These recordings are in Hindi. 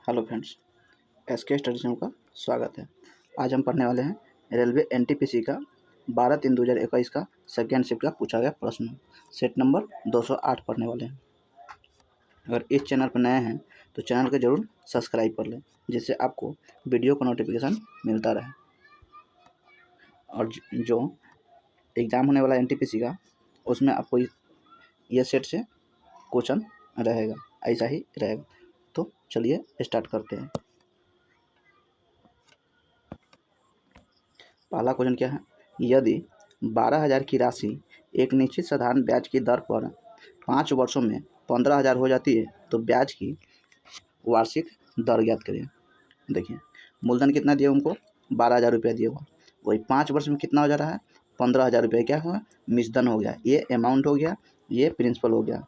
Hello friends, SK study channel का स्वागत है। आज हम पढ़ने वाले हैं रेलवे एनटीपीसी का 12/3/2021 का सेकेंड शिफ्ट का पूछा गया प्रश्न सेट नंबर 208 पढ़ने वाले हैं। अगर इस चैनल पर नए हैं तो चैनल को जरूर सब्सक्राइब कर लें, जिससे आपको वीडियो का नोटिफिकेशन मिलता रहे। और जो एग्ज़ाम होने वाला एनटीपीसी का, उसमें आपको ये सेट से क्वेश्चन रहेगा, ऐसा ही रहेगा। तो चलिए स्टार्ट करते हैं। पहला क्वेश्चन क्या है? यदि 12,000 की राशि एक निश्चित साधारण ब्याज की दर पर 5 वर्षों में 15,000 हो जाती है तो ब्याज की वार्षिक दर ज्ञात करें। देखिए, मूलधन कितना दिया उनको? 12,000 रुपया दिया हुआ। वही 5 वर्ष में कितना हो जा रहा है? 15,000 रुपया। क्या हुआ? मिश्रधन हो गया। ये अमाउंट हो गया, ये प्रिंसिपल हो गया,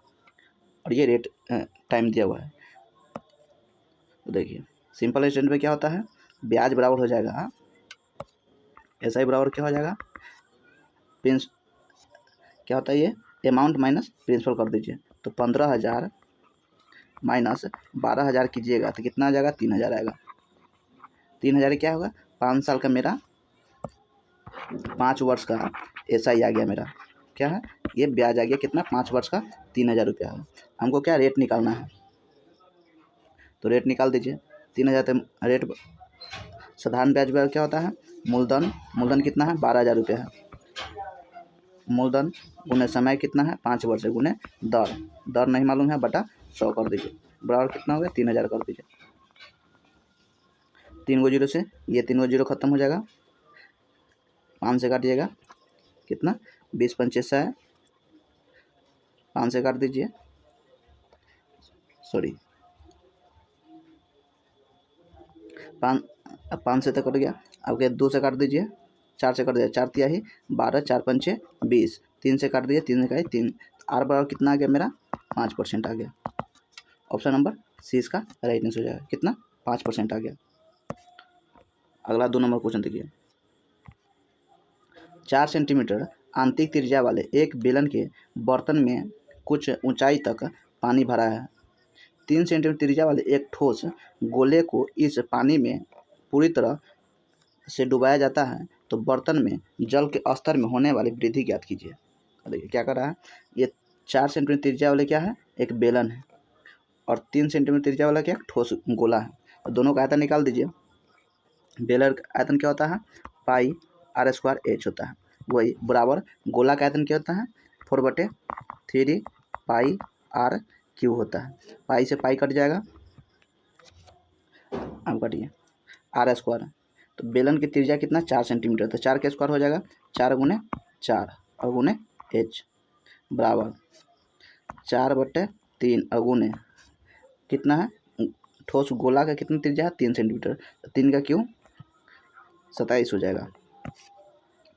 और ये रेट टाइम दिया हुआ है। तो देखिए, सिंपल स्टेटमेंट में क्या होता है? ब्याज बराबर हो जाएगा ऐसा ही बराबर क्या हो जाएगा? क्या होता है? ये अमाउंट माइनस प्रिंसिपल कर दीजिए। तो 15,000 माइनस 12,000 कीजिएगा तो कितना आ जाएगा? 3,000 आएगा। 3,000 क्या होगा? 5 साल का मेरा 5 वर्ष का ऐसा ही आ गया मेरा। क्या है? ये ब्याज आ गया कितना? 5 वर्ष का 3,000 रुपया है। हमको क्या रेट निकालना है, तो रेट निकाल दीजिए। 3,000 तो रेट साधारण ब्याज पर क्या होता है? मूलधन कितना है? 12,000 रुपया है। मूलधन गुने समय कितना है? 5 वर्ष है, गुने दर नहीं मालूम है, बटा 100 कर दीजिए। बराबर कितना हो गया? 3,000 कर दीजिए। 3 गो जीरो से ये 3 गो जीरो खत्म हो जाएगा। 5 से काटिएगा कितना? 20 पंचे 100 है। 5 से काट दीजिए, सॉरी 5 से तो कट गया। अब क्या? 2 से काट दीजिए, 4 से काट दीजिए। 4 तिया ही 12, 4 पंचे 20। 3 से काट दीजिए, 3 से काटिए 3। आर बराबर कितना आ गया मेरा? 5% आ गया। ऑप्शन नंबर सी इसका राइट आंसर हो जाएगा। कितना? 5% आ गया। अगला 2 नंबर क्वेश्चन देखिए। 4 सेंटीमीटर आंतरिक त्रिज्या वाले एक बेलन के बर्तन में कुछ ऊंचाई तक पानी भरा है। 3 सेंटीमीटर त्रिज्या वाले एक ठोस गोले को इस पानी में पूरी तरह से डुबाया जाता है तो बर्तन में जल के स्तर में होने वाली वृद्धि ज्ञात कीजिए। देखिए क्या कर रहा है? ये 4 सेंटीमीटर त्रिज्या वाले क्या है? एक बेलन है, और 3 सेंटीमीटर त्रिज्या वाला क्या? ठोस गोला है। और दोनों का आयतन निकाल दीजिए। बेलन का आयतन क्या होता है? पाई r² h होता है। वही बराबर गोला का आयतन क्या होता है? 4/3 पाई r³ होता है। पाई से पाई कट जाएगा, अब कटिए r²। तो बेलन की त्रिज्या कितना? 4 सेंटीमीटर। तो 4 का स्क्वायर हो जाएगा 4 गुने 4 और गुने h बराबर 4/3 और गुने कितना है? ठोस गोला का कितना त्रिज्या है? 3 सेंटीमीटर। तो 3 का क्यों? 27 हो जाएगा।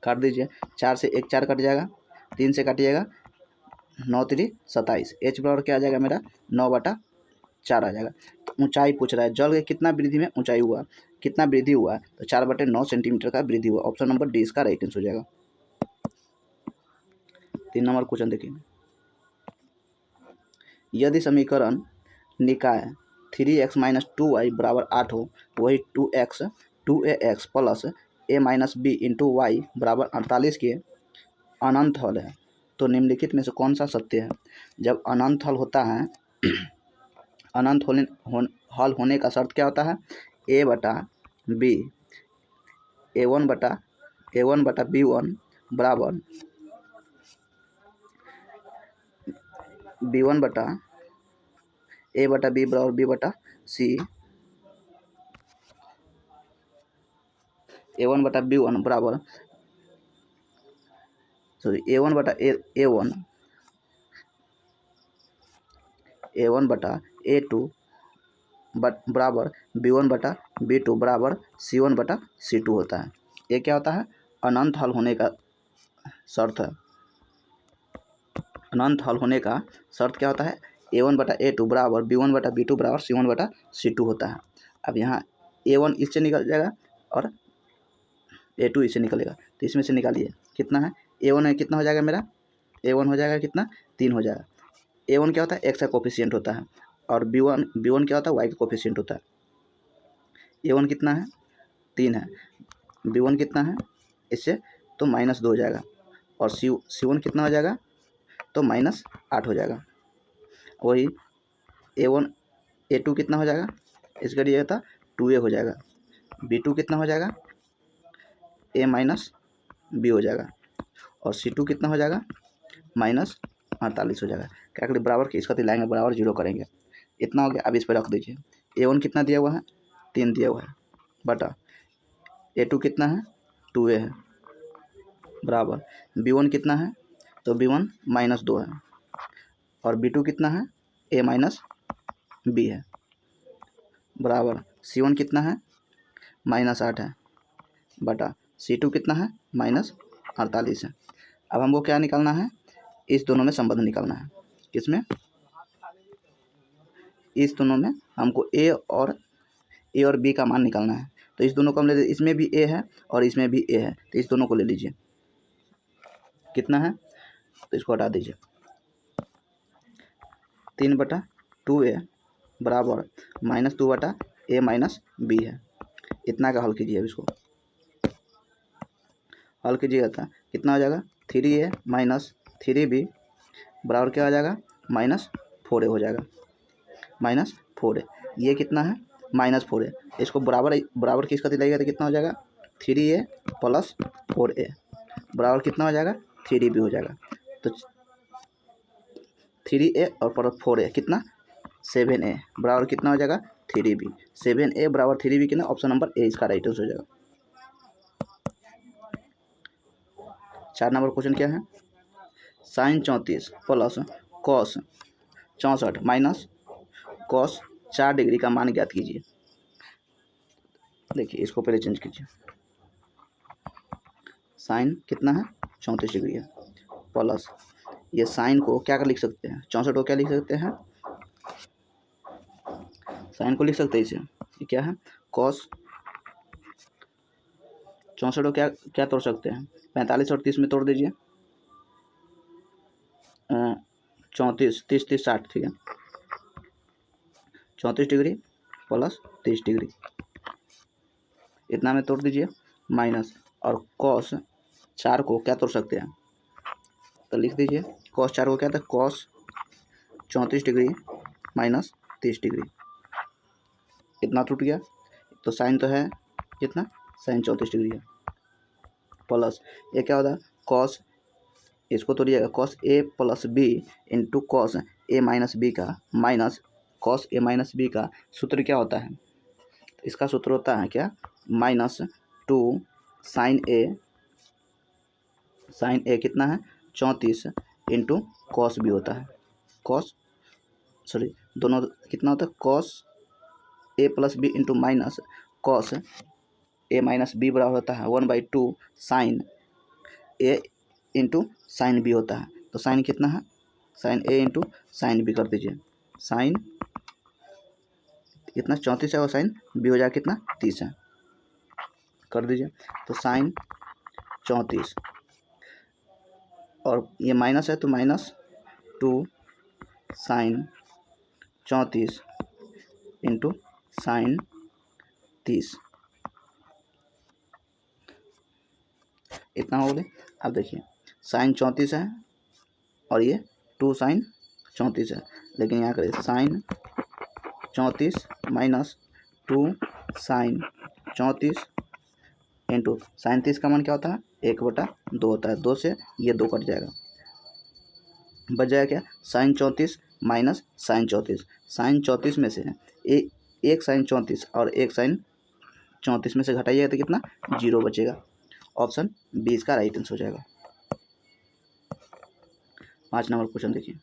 काट दीजिए। 4 से 1 4 कट जाएगा, 3 से काटिएगा 9 3 27। h बराबर क्या आ जाएगा मेरा? 9/4 आ जाएगा। तो ऊंचाई पूछ रहा है, जल के कितना वृद्धि में ऊंचाई हुआ, कितना वृद्धि हुआ? तो 4/9 सेंटीमीटर का वृद्धि हुआ। ऑप्शन नंबर डी इसका राइट आंसर हो जाएगा। 3 नंबर क्वेश्चन देखिए। यदि समीकरण निकाय 3x - 2y बराबर 8 हो, वही 2ax plus a - b into Y बराबर 48 के अनंत हल है तो निम्नलिखित में से कौन सा सत्य है? जब अनंत हल होता है अनंत हल होने का शर्त क्या होता है? a/b a1/b1 बराबर b1 बटा a/b बराबर b/c a1/b1 बराबर a1/a2 बराबर b1/b2 बराबर c1/c2 होता है। ये क्या होता है? अनंत हल होने का शर्त है। अनंत हल होने का शर्त क्या होता है? a1/a2 बराबर b1/b2 बराबर c1/c2 होता है। अब यहाँ a1 इससे निकल जाएगा और a2 इससे निकलेगा, तो इसमें से निकालिए कितना है? a1 है कितना हो जाएगा मेरा? a1 हो जाएगा कितना? 3 हो जाएगा। a1 क्या होता है? x का कोफिशिएंट होता है, और b1 क्या होता है? y का कोफिशिएंट होता है। A1 कितना है 3 है, B1 कितना है इससे तो -2 हो जाएगा, और C1 कितना हो जाएगा तो -8 हो जाएगा। वही A1 A2 कितना हो जाएगा, इसका ये था 2A हो जाएगा, B2 कितना हो जाएगा A - B हो जाएगा, और C2 कितना हो जाएगा -48 हो जाएगा। क्या करें बराबर के इसका लाएंगे बराबर 0 करेंगे, इतना हो गया। अब इस पर रख दीजिए। A1 कितना दिया हुआ है 3 दिया हुआ है, बटा A2 कितना है 2A है, बराबर B1 कितना है तो B1 -2 है, और B2 कितना है A - B है, बराबर C1 कितना है -8 है, बटा C2 कितना है -48 है। अब हमको क्या निकालना है, इस दोनों में संबंध निकालना है। किसमें, इस दोनों में हमको A और B का मान निकालना है। तो इस दोनों को हम ले, इसमें भी A है और इसमें भी A है, तो इस दोनों को ले लीजिए। कितना है तो इसको हटा दीजिए, 3/2A बराबर -2/A - B है। इतना का हल कीजिए। अब इसको हल कीजिएगा तो कितना हो जाएगा 3A - 3B बराबर क्या हो जाएगा -4A हो जाएगा, -4A। ये कितना है -4A, इसको बराबर किसका दिलाइएगा तो कितना हो जाएगा 3A + 4A बराबर कितना हो जाएगा 3B हो जाएगा। तो 3A और प्लस 4A कितना 7A बराबर कितना हो जाएगा 3B। 7A बराबर 3B कितना, ऑप्शन नंबर ए इसका राइट आंसर हो जाएगा। 4 नंबर क्वेश्चन क्या है, sin 34 plus cos 64 minus cos 4 degree का मान ज्ञात कीजिए। देखिए इसको पहले चेंज कीजिए, साइन कितना है 34 डिग्री है, प्लस ये साइन को क्या कर लिख सकते हैं 64 को क्या लिख सकते हैं, साइन को लिख सकते हैं इसे, ये क्या है cos 64 को क्या क्या तोड़ सकते हैं 45 और 30 में तोड़ दीजिए, 34 30 30 60 ठीक है, 34 डिग्री प्लस 30 डिग्री इतना में तोड़ दीजिए, माइनस और cos 4 को क्या तोड़ सकते हैं तो लिख दीजिए cos 4 को क्या था cos 34 डिग्री माइनस 30 डिग्री इतना टूट गया। तो साइन तो है कितना साइन 34 डिग्री है, प्लस ये क्या होता है cos, इसको तोड़िएगा cos A + B into cos A - B का माइनस cos A - B का सूत्र क्या होता है, इसका सूत्र होता है क्या -2 sin A कितना है 34 इंटू cos B होता है, दोनों कितना होता है cos A + B into minus cos A - B बराबर होता है 1/2 sin A into sine B होता है। तो साइन कितना है sine A into sine B कर दीजिए, साइन कितना 34 है और साइन B हो जाएगा कितना 30 है, कर दीजिए। तो साइन 34 और ये माइनस है तो -2 साइन 34 इंटू साइन 30 इतना हो गया। अब देखिए साइन 34 है और ये 2 साइन 34 है, लेकिन यहाँ करें sine 34 minus 2 sine 34 into sine 30 का मान क्या होता है 1/2 होता है, 2 से ये 2 कट जाएगा, बच जाएगा क्या साइन 34 माइनस साइन 34, साइन 34 में से एक साइन 34 और एक साइन 34 में से घटाइएगा तो कितना 0 बचेगा, ऑप्शन बी इसका राइट आंसर हो जाएगा। 5 नंबर क्वेश्चन देखिए,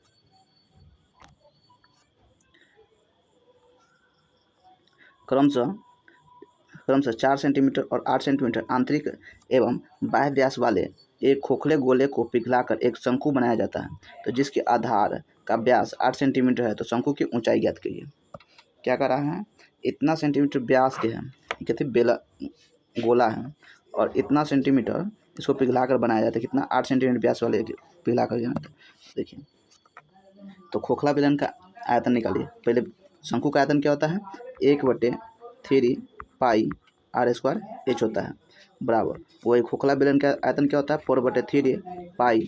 क्रमशः 4 सेंटीमीटर और 8 सेंटीमीटर आंतरिक एवं बाह्य व्यास वाले एक खोखले गोले को पिघलाकर एक शंकु बनाया जाता है, तो जिसके आधार का व्यास 8 सेंटीमीटर है, तो शंकु की ऊंचाई ज्ञात कीजिए। क्या कर रहा है इतना सेंटीमीटर व्यास के है, कहते बेला गोला है और इतना सेंटीमीटर इसको पिघला कर बनाया जाता है, कितना 8 सेंटीमीटर व्यास वाले पिघला कर जाना। देखिए तो खोखला बेलन का आयतन निकालिए, पहले शंकु का आयतन क्या होता है 1/3 पाई आर स्क्वायर एच होता है, बराबर वही खोखला बेलन का आयतन क्या होता है 4/3 pi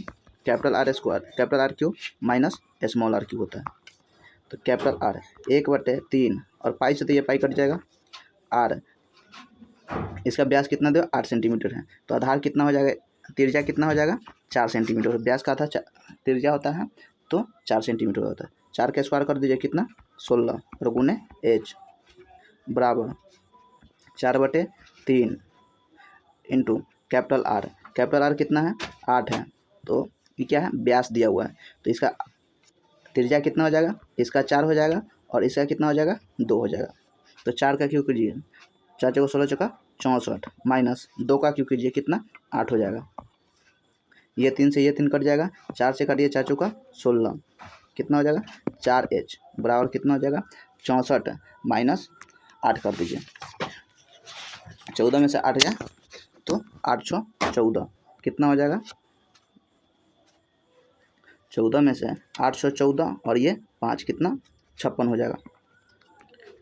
capital R square capital R cube minus small R cube होता है। तो कैपिटल आर 1/3 और पाई से तो ये पाई कट जाएगा। आर इसका व्यास कितना दो 8 सेंटीमीटर है, तो आधार कितना हो जाएगा, त्रिज्या कितना हो जाएगा 4 सेंटीमीटर। व्यास का आधा त्रिज्या होता है तो 4 सेंटीमीटर होता है। 4 का स्क्वायर कर दीजिए कितना 16 और गुने एच बराबर 4/3 इंटू कैपिटल आर कितना है 8 है, तो ये क्या है व्यास दिया हुआ है, तो इसका त्रिज्या कितना हो जाएगा, इसका 4 हो जाएगा और इसका कितना हो जाएगा 2 हो जाएगा। तो 4 का क्यों कीजिए 4 चौका 16 चौका 64 माइनस 2 का क्यों कीजिए कितना 8 हो जाएगा। ये 3 से ये 3 कट जाएगा, 4 से काटिए 4 चौका 16 कितना हो जाएगा 4h बराबर कितना हो जाएगा 64 माइनस 8 कर दीजिए। 14 में से 8 जाए तो 814 कितना हो जाएगा, 14 में से 814 और ये 5 कितना 56 हो जाएगा।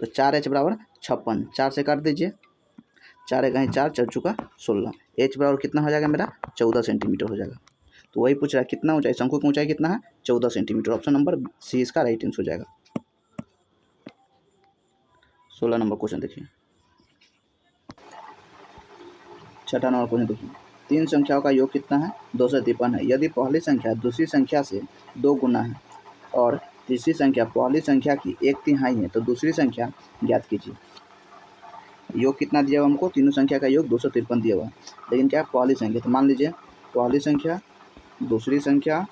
तो 4h बराबर 56, 4 से काट दीजिए 4 एक 4 4 चौका 16 h बराबर कितना हो जाएगा मेरा 14 सेंटीमीटर हो जाएगा। तो वही पूछ रहा है कितना ऊंचाई, शंकु की ऊंचाई कितना है 14 सेंटीमीटर। ऑप्शन नंबर सी इसका राइट आंसर हो जाएगा। 16 नंबर क्वेश्चन देखिए। 6 नंबर क्वेश्चन देखिए, 3 संख्याओं का योग कितना है 253 है। यदि पहली संख्या दूसरी संख्या से 2 गुना है और तीसरी संख्या पहली संख्या की 1/3 है तो दूसरी संख्या ज्ञात कीजिए। योग कितना दिया हुआ हमको, तीनों संख्या का योग 253 दिया हुआ है, लेकिन क्या पहली संख्या, तो मान लीजिए पहली संख्या दूसरी संख्या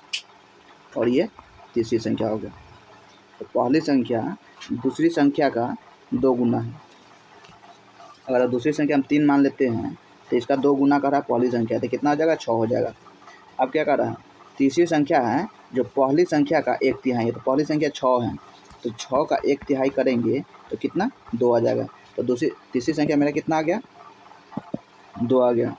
और ये तीसरी संख्या हो गया। तो पहली संख्या दूसरी संख्या का 2 गुना है, अगर दूसरी संख्या हम 3 मान लेते हैं तो इसका 2 गुना कर रहा है पहली संख्या, तो कितना हो जाएगा 6 हो जाएगा। अब क्या कर रहा है, तीसरी संख्या है जो पहली संख्या का 1/3 है, तो पहली संख्या 6 है तो 6 का 1/3 करेंगे तो कितना 2 आ जाएगा। तो तीसरी संख्या मेरा कितना आ गया 2 आ गया,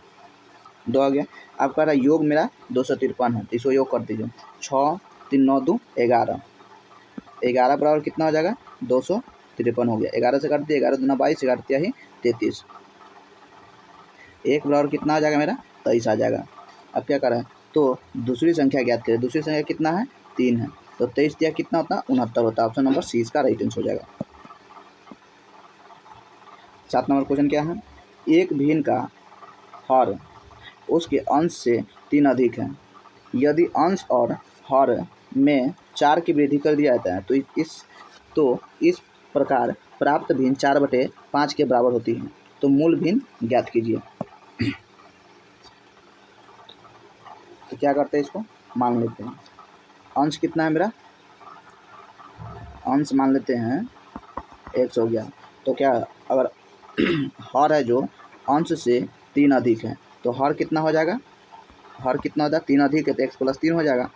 2 आ गया। अब कह रहा है योग मेरा 253 है, तो इसको योग कर दीजिए 6 3 9 2 11, 11 बराबर कितना हो जाएगा 253 हो गया। 11 से काट दिया 11 दूना 22, 11 तिहाई 33, 1 बराबर कितना आ जाएगा मेरा 23 आ जाएगा। अब क्या करा है, तो दूसरी संख्या ज्ञात करें, दूसरी संख्या कितना है 3 है, तो 23 दिया कितना होता है 69 होता है। ऑप्शन नंबर सी इसका राइट आंसर हो जाएगा। 7 नंबर क्वेश्चन क्या है, एक भिन्न का हर उसके अंश से 3 अधिक है। यदि अंश और हर में 4 की वृद्धि कर दिया जाता है तो इस प्रकार प्राप्त भिन्न 4/5 के बराबर होती है, तो मूल भिन्न ज्ञात कीजिए। तो क्या करते हैं, इसको मान लेते हैं, अंश कितना है मेरा, अंश मान लेते हैं 100 हो गया, तो क्या अगर हर है जो अंश से 3 अधिक है तो हर कितना हो जाएगा, हर कितना हो जाएगा 3 अधिक है तो x + 3 हो जाएगा।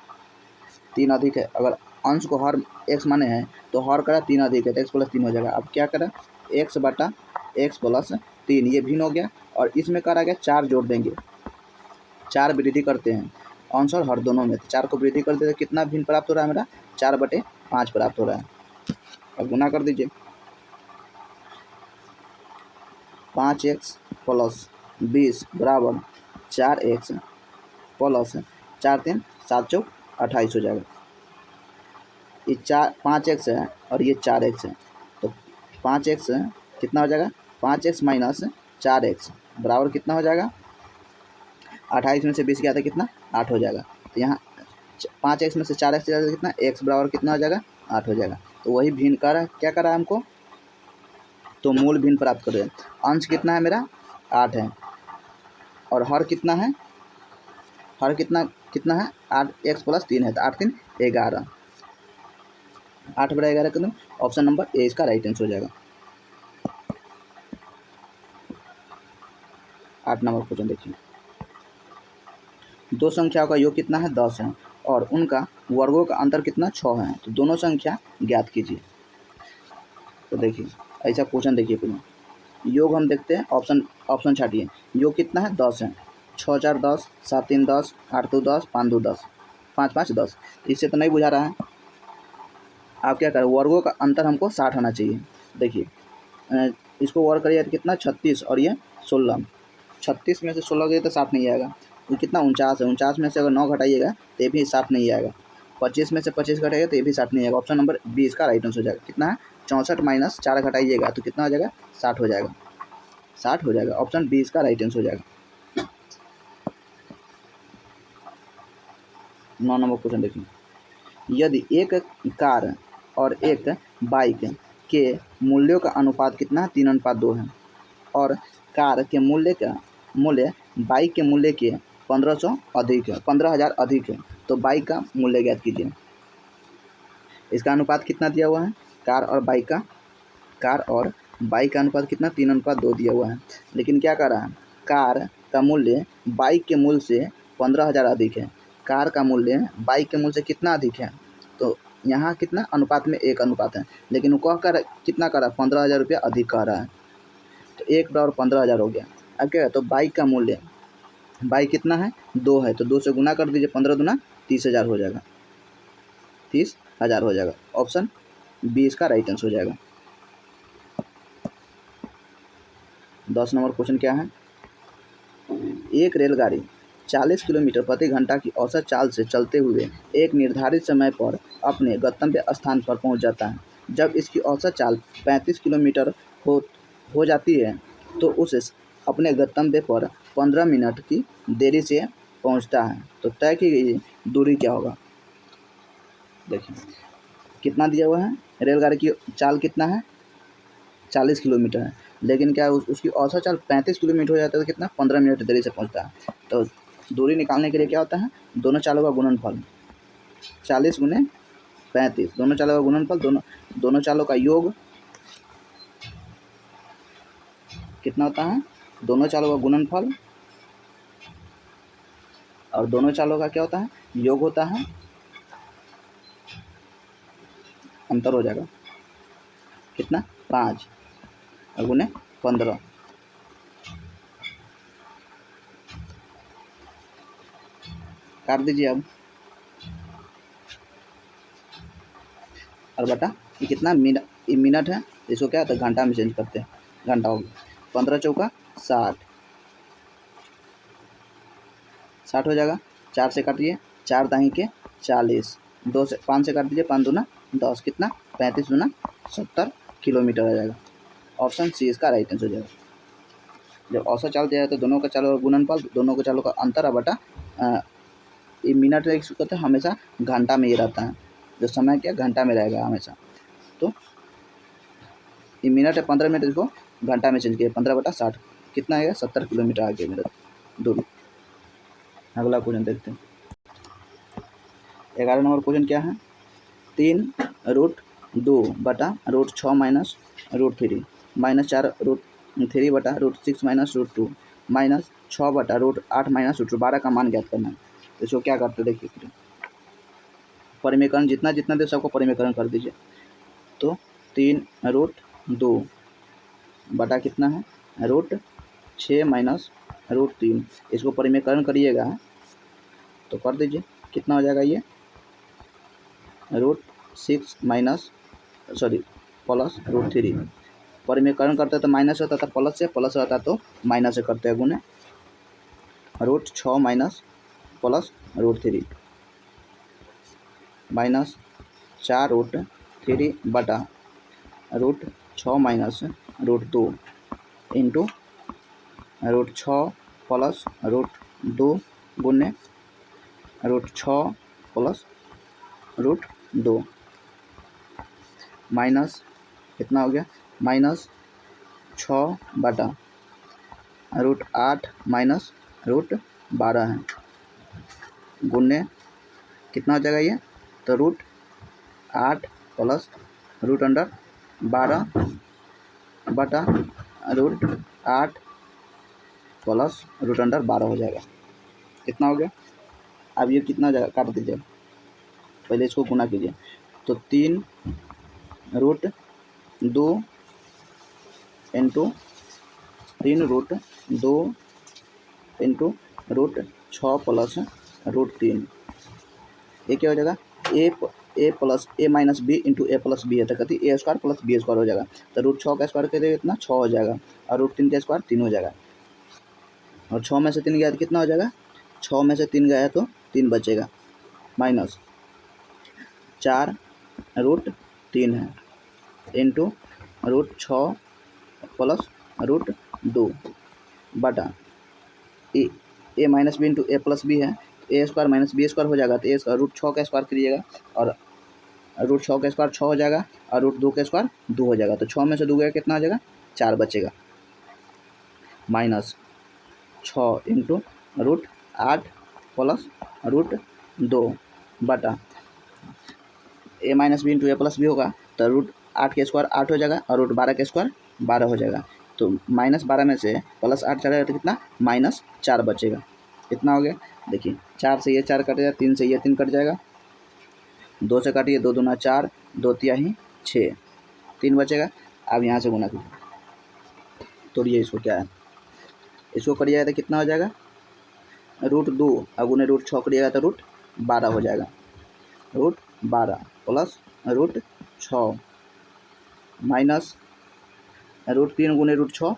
3 अधिक है, अगर अंश को हर x माने हैं तो हर करा 3 अधिक है तो x + 3 हो जाएगा। अब क्या करें x बटा x + 3 ये भिन्न हो गया, और इसमें करा गया 4 जोड़ देंगे, 4 वृद्धि करते हैं अंश और हर दोनों में, तो 4 को वृद्धि करते हैं कितना भिन्न प्राप्त हो रहा है मेरा 4/5 प्राप्त हो रहा है। अब गुना कर दीजिए 5x + 20 बराबर 4x + 4 3 7 4 28 हो जाएगा। ये 5x है और ये 4x है, तो 5x कितना हो जाएगा 5x - 4x बराबर कितना हो जाएगा 28 में से 20 गया था कितना 8 हो जाएगा। तो यहाँ 5x में से 4x जाएगा कितना x बराबर कितना हो जाएगा 8 हो जाएगा। तो वही भिन्न कर रहा है, क्या करा है हमको, तो मूल भिन्न प्राप्त करें। अंश कितना है मेरा 8 है और हर कितना है, हर कितना है 8x + 3 है, तो 8 3 11, 8 बटा 11 कर दूँ, ऑप्शन नंबर ए इसका राइट आंसर हो जाएगा। 8 नंबर क्वेश्चन देखिए, 2 संख्याओं का योग कितना है 10 है और उनका वर्गों का अंतर कितना 6 है, तो दोनों संख्या ज्ञात कीजिए। तो देखिए ऐसा क्वेश्चन देखिए पूरा योग हम देखते हैं, ऑप्शन छाटिए। योग कितना है 10 है, 6 4 10, 7 3 10, 8 2 10, 5 2 10, 5 5 10, इससे तो नहीं बुझा रहा है। आप क्या करें, वर्गों का अंतर हमको 60 होना चाहिए। देखिए इसको वर्क करिए तो कितना 36 और ये 16। 36 में से 16 गए तो 60 नहीं आएगा। ये कितना 49 है। 49 में से अगर 9 घटाइएगा तो ये भी 60 नहीं आएगा। 25 में से 25 घटाइएगा तो ये भी 60 नहीं आएगा। ऑप्शन नंबर 20 का राइट आंसर हो जाएगा। कितना है 64 माइनस 4 घटाइएगा तो कितना हो जाएगा 60 हो जाएगा। 60 हो जाएगा। ऑप्शन 20 का राइट आंसर हो जाएगा। 9 नंबर क्वेश्चन देखिए, यदि एक कार और एक बाइक के मूल्यों का अनुपात कितना है 3:2 है और कार के मूल्य बाइक के मूल्य के 15,000 अधिक है, तो बाइक का मूल्य ज्ञात कीजिए। इसका अनुपात कितना दिया हुआ है कार और बाइक का अनुपात कितना 3:2 दिया हुआ है। लेकिन क्या कर रहा है, कार का मूल्य बाइक के मूल्य से 15,000 अधिक है। कार का मूल्य बाइक के मूल्य से कितना अधिक है, तो यहाँ कितना अनुपात में 1 अनुपात है। लेकिन वो कह कर कितना कर रहा है 15,000 रुपया अधिक कह रहा है, तो 1 और 15,000 हो गया। अब क्या है, तो बाइक का मूल्य बाइक कितना है 2 है, तो 2 से गुना कर दीजिए, 15 दूना 30,000 हो जाएगा। 30,000 हो जाएगा। ऑप्शन 20 का राइट आंसर हो जाएगा। 10 नंबर क्वेश्चन क्या है, एक रेलगाड़ी 40 किलोमीटर प्रति घंटा की औसत चाल से चलते हुए एक निर्धारित समय पर अपने गंतव्य स्थान पर पहुंच जाता है। जब इसकी औसत चाल 35 किलोमीटर हो जाती है तो उसे अपने गंतव्य पर 15 मिनट की देरी से पहुंचता है, तो तय की गई दूरी क्या होगा। देखिए कितना दिया हुआ है, रेलगाड़ी की चाल कितना है 40 किलोमीटर है, लेकिन क्या उसकी औसत चाल 35 किलोमीटर हो जाता है, तो कितना 15 मिनट देरी से पहुंचता है। तो दूरी निकालने के लिए क्या होता है, दोनों चालों का गुणनफल 40 गुने 35, दोनों चालों का गुणनफल, दोनों चालों का योग कितना होता है, दोनों चालों का गुणनफल और दोनों चालों का क्या होता है योग होता है, अंतर हो जाएगा कितना 5 और गुने 15। काट दीजिए अब और बटा ये कितना मिनट है, इसको क्या होता है घंटा में चेंज करते हैं, घंटा हो गया। 15 चौका 60 हो जाएगा। 4 से काटिए, 4 दाही के 40, 2 से 5 से काट दीजिए, 5 दूना 10, कितना 35 दूना 70 किलोमीटर आ जाएगा। ऑप्शन सी इसका राइट आंसर हो जाएगा। जब औसत चाल दिया है तो दोनों का चालों का गुणनफल, दोनों के चालों का अंतर बटा ये मिनट कहते हैं हमेशा घंटा में ये रहता है, जो समय क्या घंटा में रहेगा हमेशा। तो ये मिनट है 15 मिनट, इसको घंटा में चेंज किया 15/60 कितना आएगा 70 किलोमीटर आगे मेरा दूरी। अगला क्वेश्चन देखते हैं। 11 नंबर क्वेश्चन क्या है, 3√2/√6 minus √3 minus 4√3/√6 minus √2 minus 6/√8 minus √2 12 का मान ज्ञात करना है। तो इसको क्या करते देखिए, परिमेकरण जितना दे सबको परिमेकरण कर दीजिए। तो 3√2 बटा कितना है √6 माइनस √3, इसको परिमेकरण करिएगा तो कर दीजिए कितना हो जाएगा, ये √6 माइनस प्लस √3। परिमेकरण करते तो माइनस होता था, प्लस होता तो माइनस से करते हैं गुने, √6 माइनस प्लस √3 माइनस 4√3 बटा √6 माइनस √2 इंटू √6 प्लस √2 गुने √6 प्लस √2 माइनस कितना हो गया माइनस 6 बटा √8 माइनस √12 है गुने कितना हो जाएगा ये, तो √8 प्लस √12 बटा √8 प्लस √12 हो जाएगा। कितना हो गया, अब ये कितना हो जाएगा काट दीजिए, पहले इसको गुना कीजिए। तो 3√2 इंटू 3√2 इंटू √6 प्लस √3, ये क्या हो जाएगा ए minus B into A plus B है तो कहती ए स्क्वायर प्लस बी स्क्वायर हो जाएगा। तो रूट 6 का स्क्वायर करेगा कितना 6 हो जाएगा और रूट 3 का स्क्वायर 3 हो जाएगा और 6 में से 3 गया तो कितना हो जाएगा 6 में से 3 गया तो 3 बचेगा माइनस 4 रूट 3 है इंटू रूट 6 प्लस रूट 2 बटा A minus B into A plus B है ए स्क्वायर माइनस बी स्क्वायर हो जाएगा तो ए स्क्वायर रूट 6 का स्क्वायर करिएगा और रूट 6 का स्क्वायर 6 हो जाएगा और रूट 2 का स्क्वायर 2 हो जाएगा तो 6 में से 2 गया कितना हो जाएगा 4 बचेगा minus 6 into root 8 plus root 2 बटा A minus B into A plus B होगा तो रूट 8 के स्क्वायर 8 हो जाएगा और रूट 12 के स्क्वायर 12 हो जाएगा तो माइनस 12 में से प्लस 8 चला जाएगा तो कितना माइनस 4 बचेगा। कितना हो गया देखिए 4 से ये 4 कट जाएगा 3 से ये 3 कट जाएगा 2 से काटिए 2 दूना 4 2 तिहाई 6 3 बचेगा। अब यहाँ से गुना कीजिए तोड़िए इसको क्या है इसको करिएगा तो कितना हो जाएगा रूट 2 अब उन्हें रूट 6 करिएगा तो रूट 12 हो जाएगा root 12 plus root 6 minus root 3 गुने रूट 6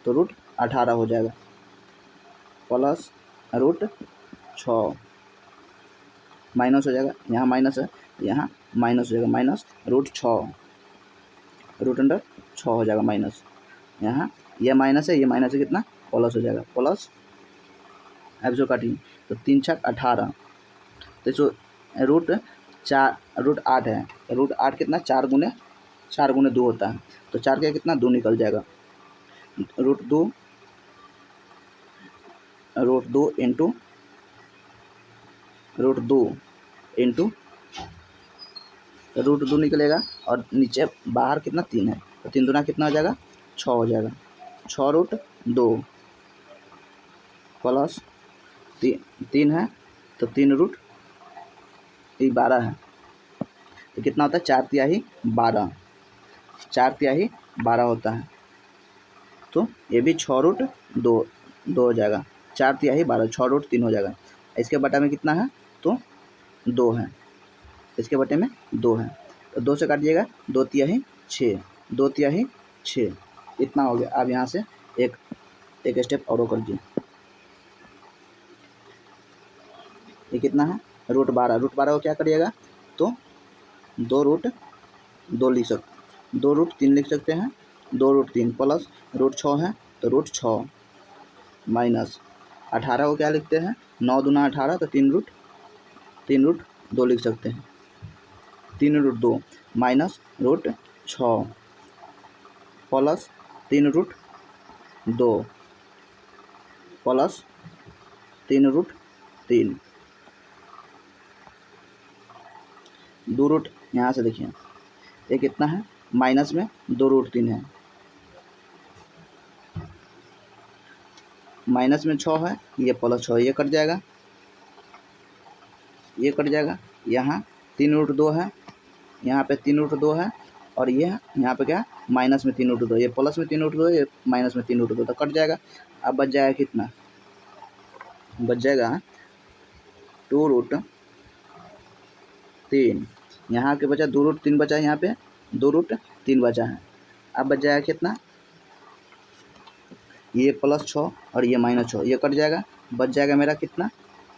तो रूट 18 हो जाएगा प्लस रूट 6 माइनस हो जाएगा यहाँ माइनस है यहाँ माइनस हो जाएगा माइनस रूट 6 रूट अंडर 6 हो जाएगा माइनस यहाँ ये माइनस है ये माइनस है कितना प्लस हो जाएगा प्लस अब जो काटिए तो 3 छक 18 तो इसको रूट 8 है रूट 8 कितना 4 गुने 2 होता है तो 4 का कितना 2 निकल जाएगा रूट 2 इंटू रूट 2 निकलेगा और नीचे बाहर कितना 3 है तो 3 दूना कितना हो जाएगा 6 हो जाएगा 6 रूट 2 प्लस 3 है तो 3 रूट 12 है तो कितना होता है 4 तिहाई 12 4 तिहाई 12 होता है तो ये भी 6 रूट 2 हो जाएगा 4 तिहाई 12 6 रूट 3 हो जाएगा। इसके बटा में कितना है तो 2 है इसके बटे में 2 है तो 2 से काटिएगा 2 तिहाई 6 2 तिहाई 6 इतना हो गया। अब यहाँ से एक स्टेप और कर दीजिए ये कितना है रूट 12 को क्या करिएगा तो 2 रूट 2 लिख सकते 2 रूट 3 लिख सकते हैं 2 रूट 3 प्लस रूट 6 है तो रूट 6 माइनस 18 को क्या लिखते हैं 9 दूना 18 तो 3 रूट 2 लिख सकते हैं 3 root 2 minus root 6 plus 3 root 2 plus 3 root 3 2 root यहाँ से देखिए ये कितना है माइनस में 2 रूट 3 है माइनस में 6 है ये प्लस 6 ये कट जाएगा यहाँ 3 रूट 2 है यहाँ पे 3 रूट 2 है और ये यहाँ पे क्या माइनस में 3 रूट 2 ये प्लस में 3 रूट 2 ये माइनस में 3 रूट 2 तो कट जाएगा। अब बच जाएगा कितना बच जाएगा 2 रूट 3 यहाँ के बचा 2 रूट 3 बचा है यहाँ पे 2 रूट 3 बचा है। अब बच जाएगा कितना ये प्लस 6 और ये माइनस 6 ये कट जाएगा बच जाएगा मेरा कितना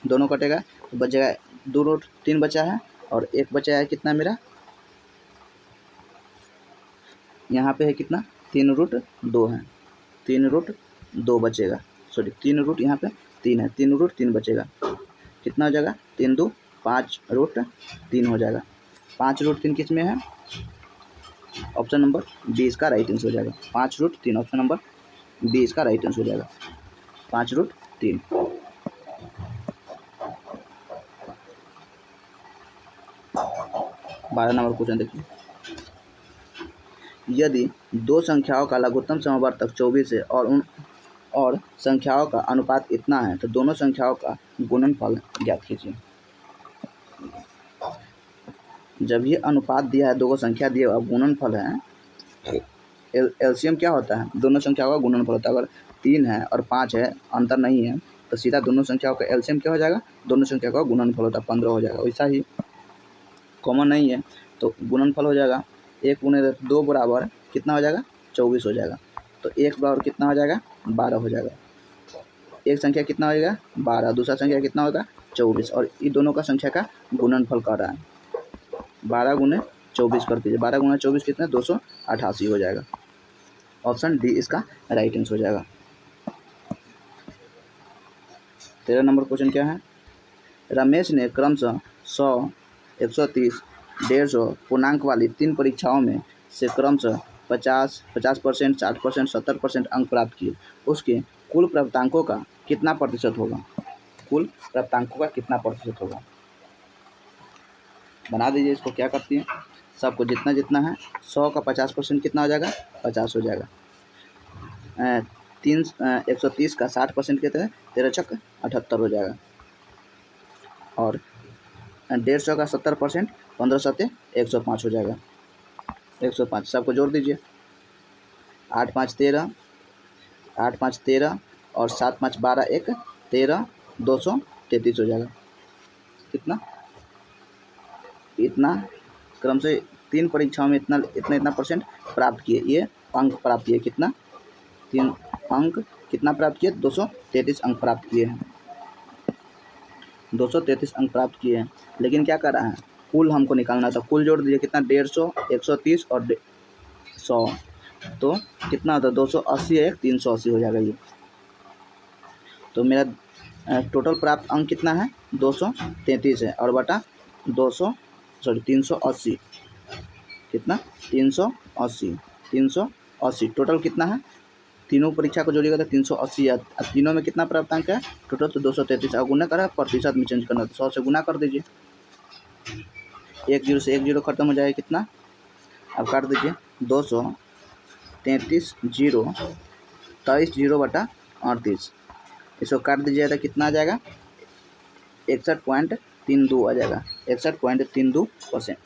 दोनों कटेगा तो बच जाएगा 2 रूट 3 बचा है और एक बचा है कितना मेरा यहाँ पे है कितना 3 रूट 2 है 3 रूट 2 बचेगा सॉरी 3 रूट यहाँ पे 3 है 3 रूट 3 बचेगा कितना हो जाएगा 3 2 5 रूट 3 हो जाएगा 5 रूट 3 किस में है ऑप्शन नंबर बी इसका राइट आंसर हो जाएगा 5 रूट 3 ऑप्शन नंबर बी इसका राइट आंसर हो जाएगा 5 रूट 3। बारह नंबर क्वेश्चन देखिए यदि दो संख्याओं का लघुत्तम समवर्तक 24 है और संख्याओं का अनुपात इतना है तो दोनों संख्याओं का गुणनफल ज्ञात कीजिए। जब ये अनुपात दिया है दो संख्या दिया अब गुणनफल है एलसीएम क्या होता है दोनों संख्याओं का गुणनफल होता है। अगर 3 है और 5 है अंतर नहीं है तो सीधा दोनों संख्याओं का एलसीएम क्या हो जाएगा दोनों संख्या का गुणनफल होता है 15 हो जाएगा। वैसा ही कॉमन नहीं है तो गुणनफल हो जाएगा 1 गुने 2 बराबर कितना हो जाएगा 24 हो जाएगा। तो 1 बराबर कितना हो जाएगा 12 हो जाएगा। एक संख्या कितना हो जाएगा 12, दूसरा संख्या कितना होगा 24 और इन दोनों का संख्या का गुणनफल कर रहा है। 12 गुने 24 कर दीजिए, 12 गुना 24 कितना 288 हो जाएगा। ऑप्शन डी इसका राइट आंसर हो जाएगा। 13 नंबर क्वेश्चन क्या है, रमेश ने क्रमशः 100, 130, 150 पूर्णांक वाली 3 परीक्षाओं में से क्रमशः 50, 50%, 60%, 70% अंक प्राप्त किए। उसके कुल प्राप्तांकों का कितना प्रतिशत होगा? कुल प्राप्तांकों का कितना प्रतिशत होगा? बना दीजिए इसको। क्या करती है, सबको जितना जितना है 100 का 50% कितना हो जाएगा 50 हो जाएगा। 130 का 60% कितना है 13 छक 78 हो जाएगा। और 150 का 70% 15 सत्ते 105 हो जाएगा। 105 सबको जोड़ दीजिए। 8 5 13, 8 5 13 और 7 5 12 1 13, 233 हो जाएगा। कितना? इतना क्रम से 3 परीक्षाओं में इतना परसेंट प्राप्त किए, ये अंक प्राप्त किए। कितना? 3 अंक कितना प्राप्त किए 233 अंक प्राप्त किए हैं। 233 अंक प्राप्त किए हैं, लेकिन क्या कर रहा है कुल हमको निकालना था। कुल जोड़ दीजिए कितना 150, 130 और 100 तो कितना होता है 280 है 380 हो जाएगा ये। तो मेरा टोटल प्राप्त अंक कितना है 233 है और बटा 380 कितना 380 टोटल कितना है। तीनों परीक्षा को जोड़िएगा तो 380 है। अब तीनों में कितना प्राप्तांक है टोटल तो 233। अब गुना करा प्रतिशत में चेंज करना, 100 से गुना कर दीजिए। 1 0 से 1 0 खत्म हो जाएगा। कितना? अब काट दीजिए 233 0 23 0 बटा 38। इसको काट दीजिएगा तो कितना आ जाएगा 61.32 आ जाएगा। 61.32%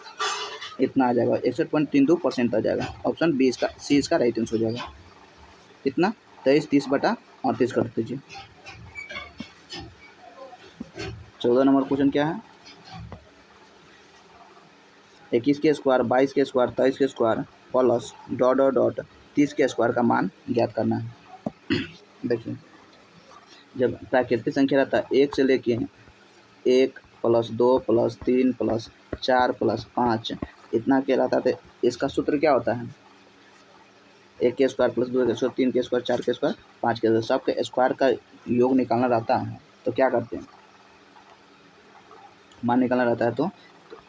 इतना आ जाएगा। 61.32% आ जाएगा। ऑप्शन बी इसका सी इसका राइट आंसर हो जाएगा। कितना 23 30 बटा 38 कर दीजिए। 14 नंबर क्वेश्चन क्या है, 21 के स्क्वायर 22 के स्क्वायर 23 के square plus dot dot dot 30 के स्क्वायर का मान ज्ञात करना है। देखिए जब प्राकृतिक संख्या रहता है 1 से लेके 1 प्लस 2 प्लस 3 प्लस 4 प्लस 5 इतना क्या रहता है, इसका सूत्र क्या होता है 1 के स्क्वायर प्लस 2 के स्क्वायर 3 के स्क्वायर 4 के स्क्वायर 5 के स्क्वायर, सबके स्क्वायर का योग निकालना रहता है। तो क्या करते हैं मान निकालना रहता है तो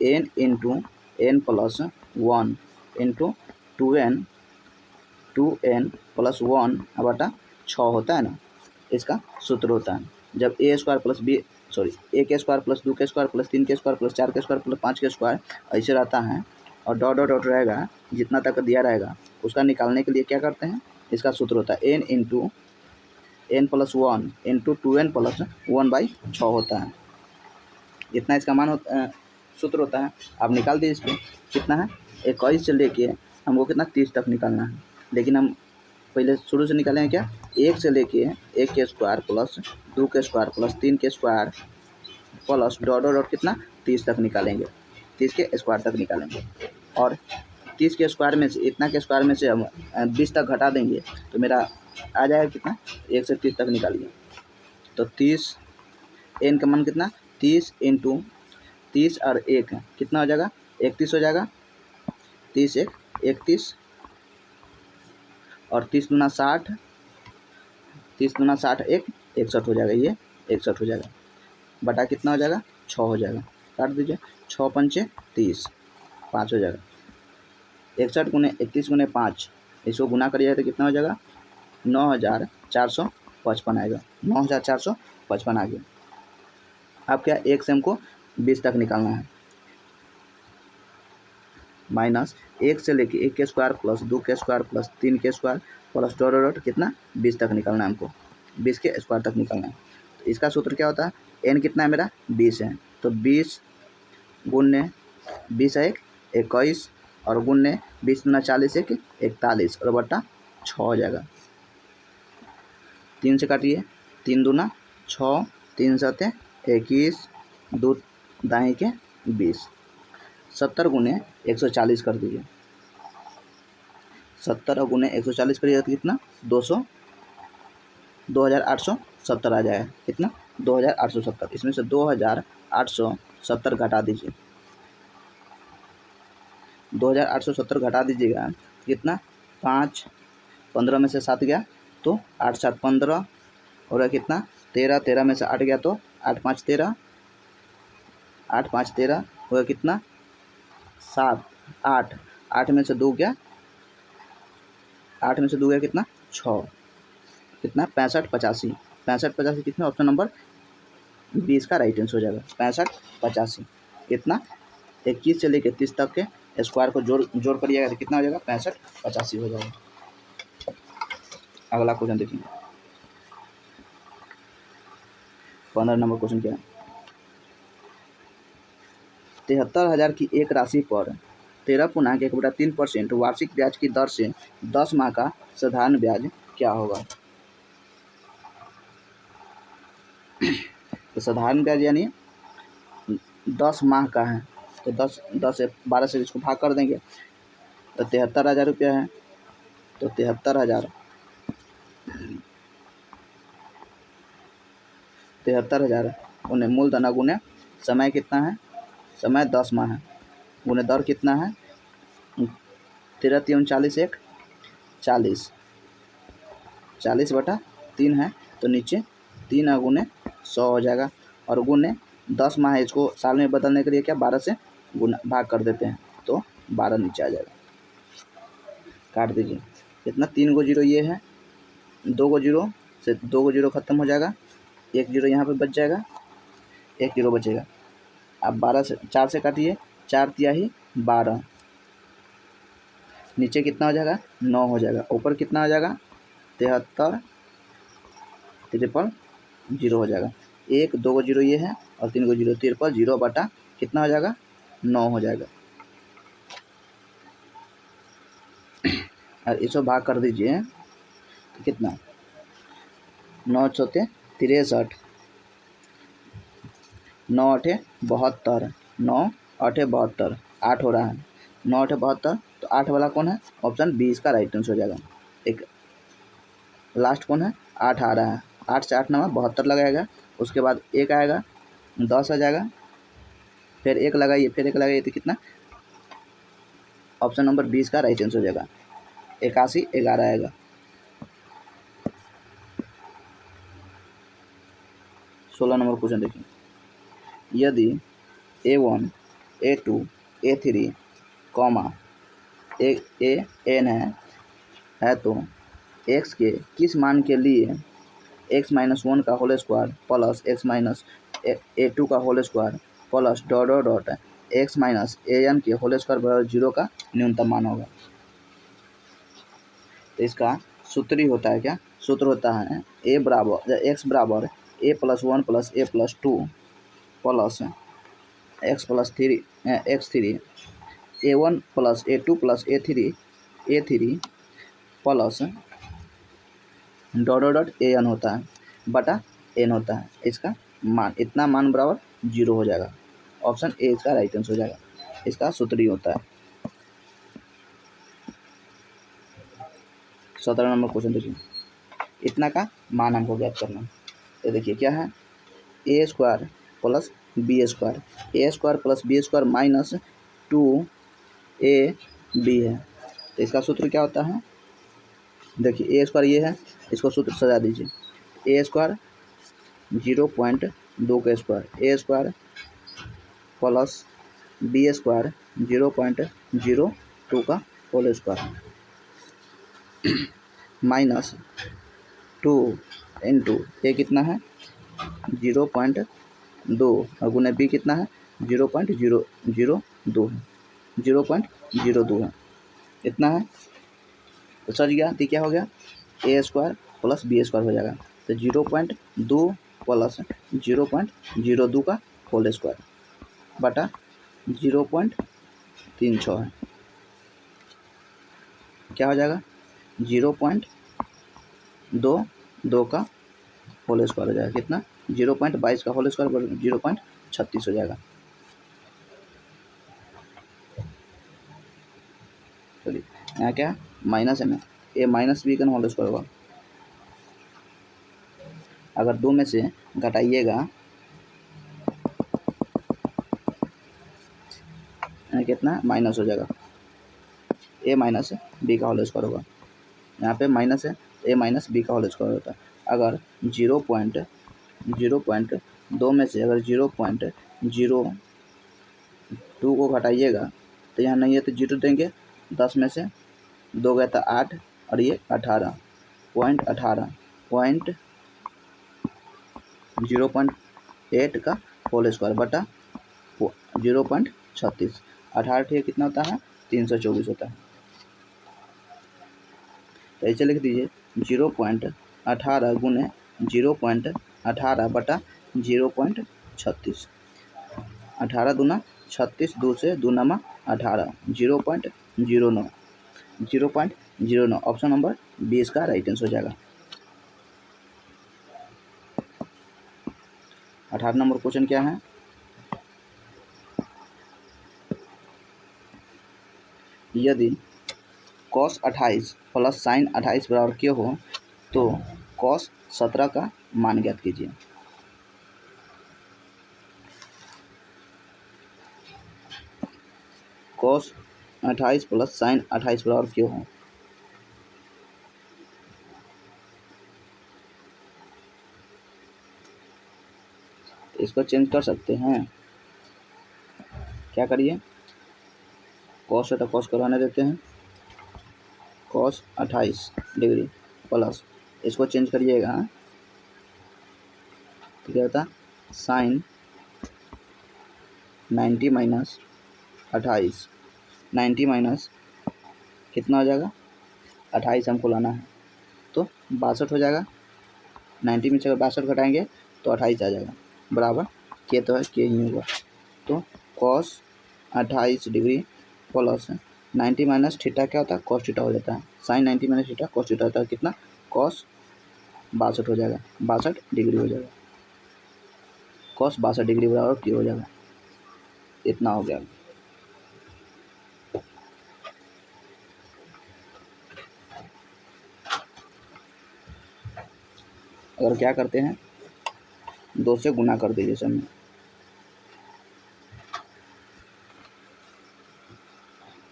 n into n plus 1 into 2n plus 1 बटा 6 होता है ना, इसका सूत्र होता है। जब ए स्क्वायर प्लस बी ए के स्क्वायर प्लस 2 के स्क्वायर प्लस 3 के स्क्वायर प्लस 4 के स्क्वायर प्लस 5 के स्क्वायर ऐसे रहता है और डॉट डॉट डॉट रहेगा, जितना तक दिया रहेगा उसका निकालने के लिए क्या करते हैं, इसका सूत्र होता है n into n plus 1 into 2n plus 1/6 होता है। इतना इसका मान सूत्र होता है। आप निकाल दीजिए इसको कितना है 21 से लेके हमको कितना 30 तक निकालना है, लेकिन हम पहले शुरू से निकालेंगे क्या 1 से लेके 1 के स्क्वायर प्लस 2 के स्क्वायर प्लस 3 के स्क्वायर प्लस डॉट डॉट कितना 30 तक निकालेंगे, 30 के स्क्वायर तक निकालेंगे। और 30 के स्क्वायर में से इतना के स्क्वायर में से हम 20 तक घटा देंगे तो मेरा आ जाएगा कितना 1 से 30 तक निकालिए तो 30 n का मान कितना 30 इंटू 30 और 1 कितना हो जाएगा 31 हो जाएगा। 30 1 31 और 30 दूना 60, 30 दूना 60 1 61 हो जाएगा, ये 61 हो जाएगा बटा कितना हो जाएगा 6 हो जाएगा। काट दीजिए 6 पंचे 30 5 हो जाएगा। 61 गुने 31 गुने 5 इसको गुना करिएगा तो कितना हो जाएगा 9455 आएगा। 9455 आ गया। अब क्या 1 से हमको 20 तक निकालना है, माइनस 1 से लेके 1 के स्क्वायर प्लस 2 के स्क्वायर प्लस 3 के स्क्वायर प्लस डॉट डॉट कितना 20 तक निकालना है हमको, 20 के स्क्वायर तक निकालना है। तो इसका सूत्र क्या होता है n कितना है मेरा 20 है तो 20 गुने 20 1 21 और गुने 20 दूना 40 1 41 और बटा 6 हो जाएगा। 3 से काटिए 3 दूना 6 3 7 21 2 दाएँ के 20 70 गुने 140 कर दीजिए। 70 गुने 140 करिएगा तो कितना 2870 आ जाएगा। कितना 2870। इसमें से 2870 घटा दीजिए। 2870 घटा दीजिएगा कितना 5, 15 में से 7 गया तो 8 7 15 और कितना 13, 13 में से 8 गया तो 8 5 13, 8 5 13 होगा कितना 7 8, 8 में से 2 गया, 8 में से 2 गया कितना 6, कितना 65 85, 65 85 कितना ऑप्शन नंबर 20 का राइट आंसर हो जाएगा। 65 85 कितना 21 से लेकर 30 तक के स्क्वायर को जोड़ करिएगा तो कितना हो जाएगा 65 85 हो जाएगा। अगला क्वेश्चन देखिए 15 नंबर क्वेश्चन क्या है। 73,000 की एक राशि पर 13.1/3% वार्षिक ब्याज की दर से 10 माह का साधारण ब्याज क्या होगा। तो साधारण ब्याज यानी 10 माह का है तो 10 से 12 से इसको भाग कर देंगे तो 73,000 रुपया है। तो 73,000 उन्हें मूलधन गुने समय कितना है, समय 10 माह है, गुने दर कितना है 13 3 40 1 40, 40/3 है तो नीचे 3 गुने 100 हो जाएगा और गुने 10 माह है। इसको साल में बदलने के लिए क्या 12 से गुना भाग कर देते हैं तो 12 नीचे आ जाएगा। काट दीजिए कितना 3 गो जीरो ये है, 2 गो जीरो से 2 गो जीरो खत्म हो जाएगा, 1 जीरो यहाँ पे बच जाएगा, 1 जीरो बचेगा। अब 12 से 4 से काटिए, 4 तिहाई 12, नीचे कितना हो जाएगा 9 हो जाएगा, ऊपर कितना हो जाएगा 73 000 हो जाएगा। 1 2 गो जीरो ये है और 3 गो जीरो, 53 0 बटा कितना हो जाएगा 9 हो जाएगा। और इसको भाग कर दीजिए तो कितना 9 चौथे 63, 9 8 72, 9 8 72, 8 हो रहा है 9 8 72 तो 8 वाला कौन है ऑप्शन 20 का राइट आंसर हो जाएगा। एक लास्ट कौन है 8 आ रहा है, 8 से 8 नंबर 72 लगाएगा, उसके बाद 1 आएगा 10 आ जाएगा, फिर 1 लगाइए, फिर 1 लगाइए तो कितना ऑप्शन नंबर 20 का राइट आंसर हो जाएगा। 81 11 आएगा। 16 नंबर क्वेश्चन देखिए। यदि A1 A2 A3 AN है तो x के किस मान के लिए x-1 का होल स्क्वायर प्लस x-A2 का होल स्क्वायर प्लस x-AN के होल स्क्वायर बराबर 0 का न्यूनतम मान होगा। तो इसका सूत्र ही होता है क्या, सूत्र होता है x बराबर a + 1 + a + 2 plus x + 3 x3 A1 + A2 + A3 plus AN होता है बटा n होता है। इसका मान इतना मान बराबर 0 हो जाएगा। ऑप्शन ए इसका राइट आंसर हो जाएगा। इसका सूत्र ही होता है। 17 नंबर क्वेश्चन देखिए। इतना का मान हमको ज्ञात करना है। तो देखिए क्या है a² + b² a² + b² minus 2ab है। तो इसका सूत्र क्या होता है, देखिए a² ये है, इसको सूत्र सजा दीजिए। a² 0.2 का स्क्वायर, a² प्लस b² 0.02 का होल स्क्वायर माइनस 2 इंटू ए कितना है 0.2 और गुने बी कितना है 0.002 है, 0.02 है, इतना है। तो सच गया तो क्या हो गया a² + b² हो जाएगा। तो 0.2 प्लस 0.02 का होल स्क्वायर बटा 0.36 है, क्या हो जाएगा 0.22 का होल स्क्वायर हो जाएगा। कितना 0.22 का होल स्क्वायर 0.36 हो जाएगा। यहाँ क्या माइनस है ना, ए माइनस बी का होल स्क्वायर होगा। अगर 2 में से घटाइएगा कितना माइनस हो जाएगा, ए माइनस बी का होल स्क्वायर होगा। यहाँ पे माइनस है, ए माइनस बी का होल स्क्वायर होता है। अगर 0.2 में से अगर 0.02 को घटाइएगा तो यहाँ नहीं है तो 0 देंगे। 10 में से 2 गया था 8 और ये 18 पॉइंट 0.8 का होल स्क्वायर बटा 0.36। 18 कितना होता है 324 होता है। तो ऐसे लिख दीजिए 0.18 गुने 0.18 बटा 0.36। 18 दूना 36, 2 से 2 नमा 18, 0.09। ऑप्शन नंबर 20 का राइट आंसर हो जाएगा। 18 नंबर क्वेश्चन क्या है, यदि cos 28 प्लस sin 28 बराबर क्यों हो तो cos 17 का मान ज्ञात कीजिए। cos 28 प्लस sin 28 बराबर क्यों हो, इसको चेंज कर सकते हैं। क्या करिए, cos है तो cos करवाने देते हैं, cos 28 डिग्री प्लस इसको चेंज करिएगा तो क्या होता sin 90 माइनस 28, 90 माइनस कितना हो जाएगा 28 हमको लाना है तो 62 हो जाएगा। 90 में से अगर 62 घटाएंगे तो 28 आ जाएगा, बराबर के तो है के ही होगा। तो cos 28 degree plus 90 minus theta क्या होता है cos थीटा हो जाता है, sin 90 minus theta cos theta होता है कितना cos 62 हो जाएगा, 62 डिग्री हो जाएगा। cos 62 डिग्री बराबर क्यों हो जाएगा, इतना हो गया। अगर क्या करते हैं 2 से गुना कर दीजिए सब में,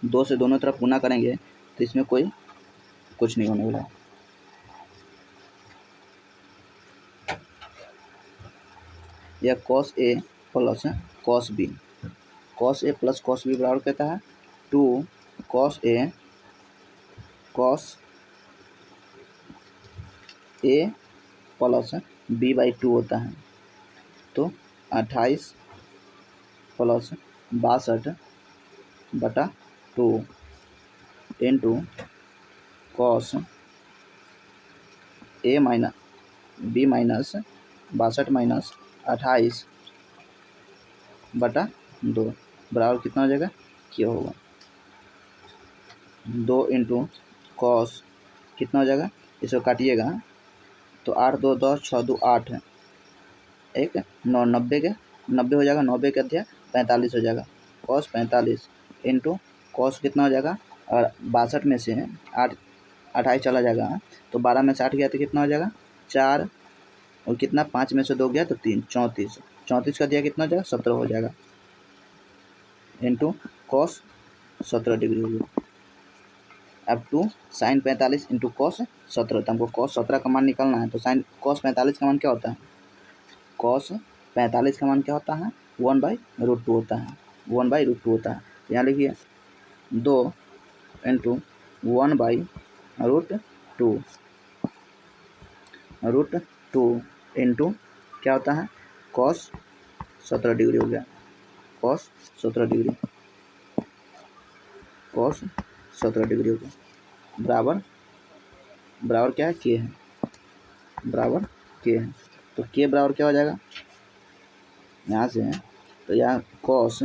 2 से दोनों तरफ गुना करेंगे तो इसमें कोई कुछ नहीं होने वाला। यह cos A plus cos B, cos A plus cos B बराबर कहता है 2 cos A प्लस B/2 होता है। तो 28 प्लस 62 बटा 2 into cos A minus B minus 62 minus 28 बटा 2 बराबर कितना हो जाएगा क्या होगा 2 इंटू कॉस कितना हो जाएगा, इसको काटिएगा तो 8 2 10 6 2 8 1 9 90 के 90 हो जाएगा, 90 के अध्याय 45 हो जाएगा, कॉस 45 इंटू कॉस कितना हो जाएगा, और 62 में से 8 28 चला जाएगा तो 12 में से 8 गया तो कितना हो जाएगा 4, और कितना 5 में से 2 गया तो 3, 34, 34 का दिया कितना हो जाएगा 17 हो जाएगा इंटू कॉस 17 डिग्री होगी। अब टू साइन 45 इंटू कॉस 17, तो हमको कॉस 17 का मान निकालना है। तो साइन कॉस 45 का मान क्या होता है, कॉस 45 का मान क्या होता है 1/√2 होता है, 1/√2 होता है। यहाँ लिखिए 2 इंटू 1/√2 इंटू क्या होता है कॉस 17 डिग्री हो गया, कॉस 17 डिग्री, कॉस 17 डिग्री हो गया, बराबर क्या है के है, बराबर के है। तो के बराबर क्या हो जाएगा यहाँ से, तो यहाँ कॉस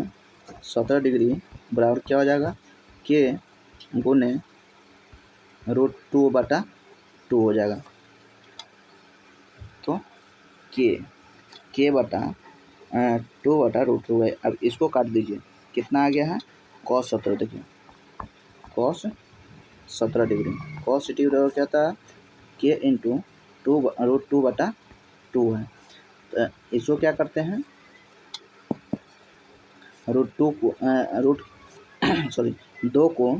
17 डिग्री बराबर क्या हो जाएगा के गुने √2/2 हो जाएगा। तो के बटा 2/√2 है। अब इसको काट दीजिए कितना आ गया है कॉस 17, देखिए कॉस 17 डिग्री। कॉस बराबर क्या था, के इंटू 2/2 है। तो इसको क्या करते हैं, √2 को रूट सॉरी 2 को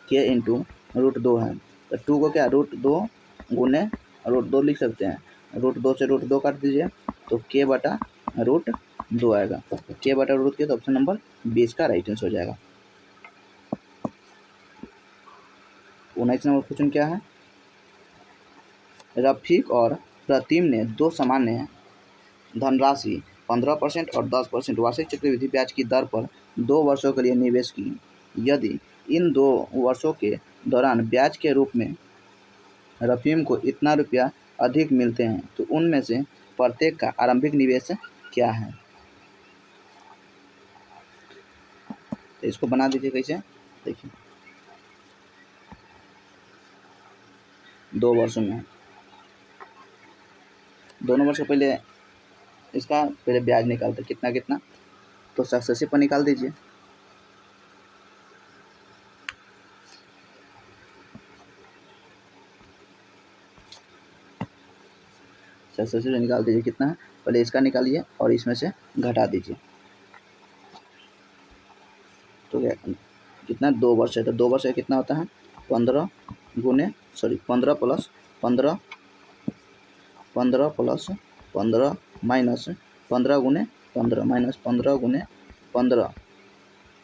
के इंटू √2 है, तो 2 को क्या √2 गुने √2 लिख सकते हैं। √2 से √2 काट दीजिए तो k/√2 आएगा। k/√2 तो ऑप्शन नंबर 20 का राइट आंसर हो जाएगा। 19 नंबर क्वेश्चन क्या है, रफीक और प्रतिम ने दो सामान्य धनराशि 15% और 10% वार्षिक चक्रवृद्धि ब्याज की दर पर 2 वर्षों के लिए निवेश की। यदि इन 2 वर्षों के दौरान ब्याज के रूप में रफीम को इतना रुपया अधिक मिलते हैं तो उनमें से प्रत्येक का आरंभिक निवेश क्या है। तो इसको बना दीजिए कैसे, देखिए 2 वर्षों में, दोनों वर्षों पहले इसका पहले ब्याज निकालते कितना कितना, तो सक्सेसिव पर निकाल दीजिए। सक्सेसिव निकाल दीजिए कितना है, पहले इसका निकालिए और इसमें से घटा दीजिए। तो क्या कितना 2 वर्ष है, तो 2 वर्ष का कितना होता है 15 प्लस 15 प्लस 15 माइनस 15 गुने 15 माइनस 15 गुने 15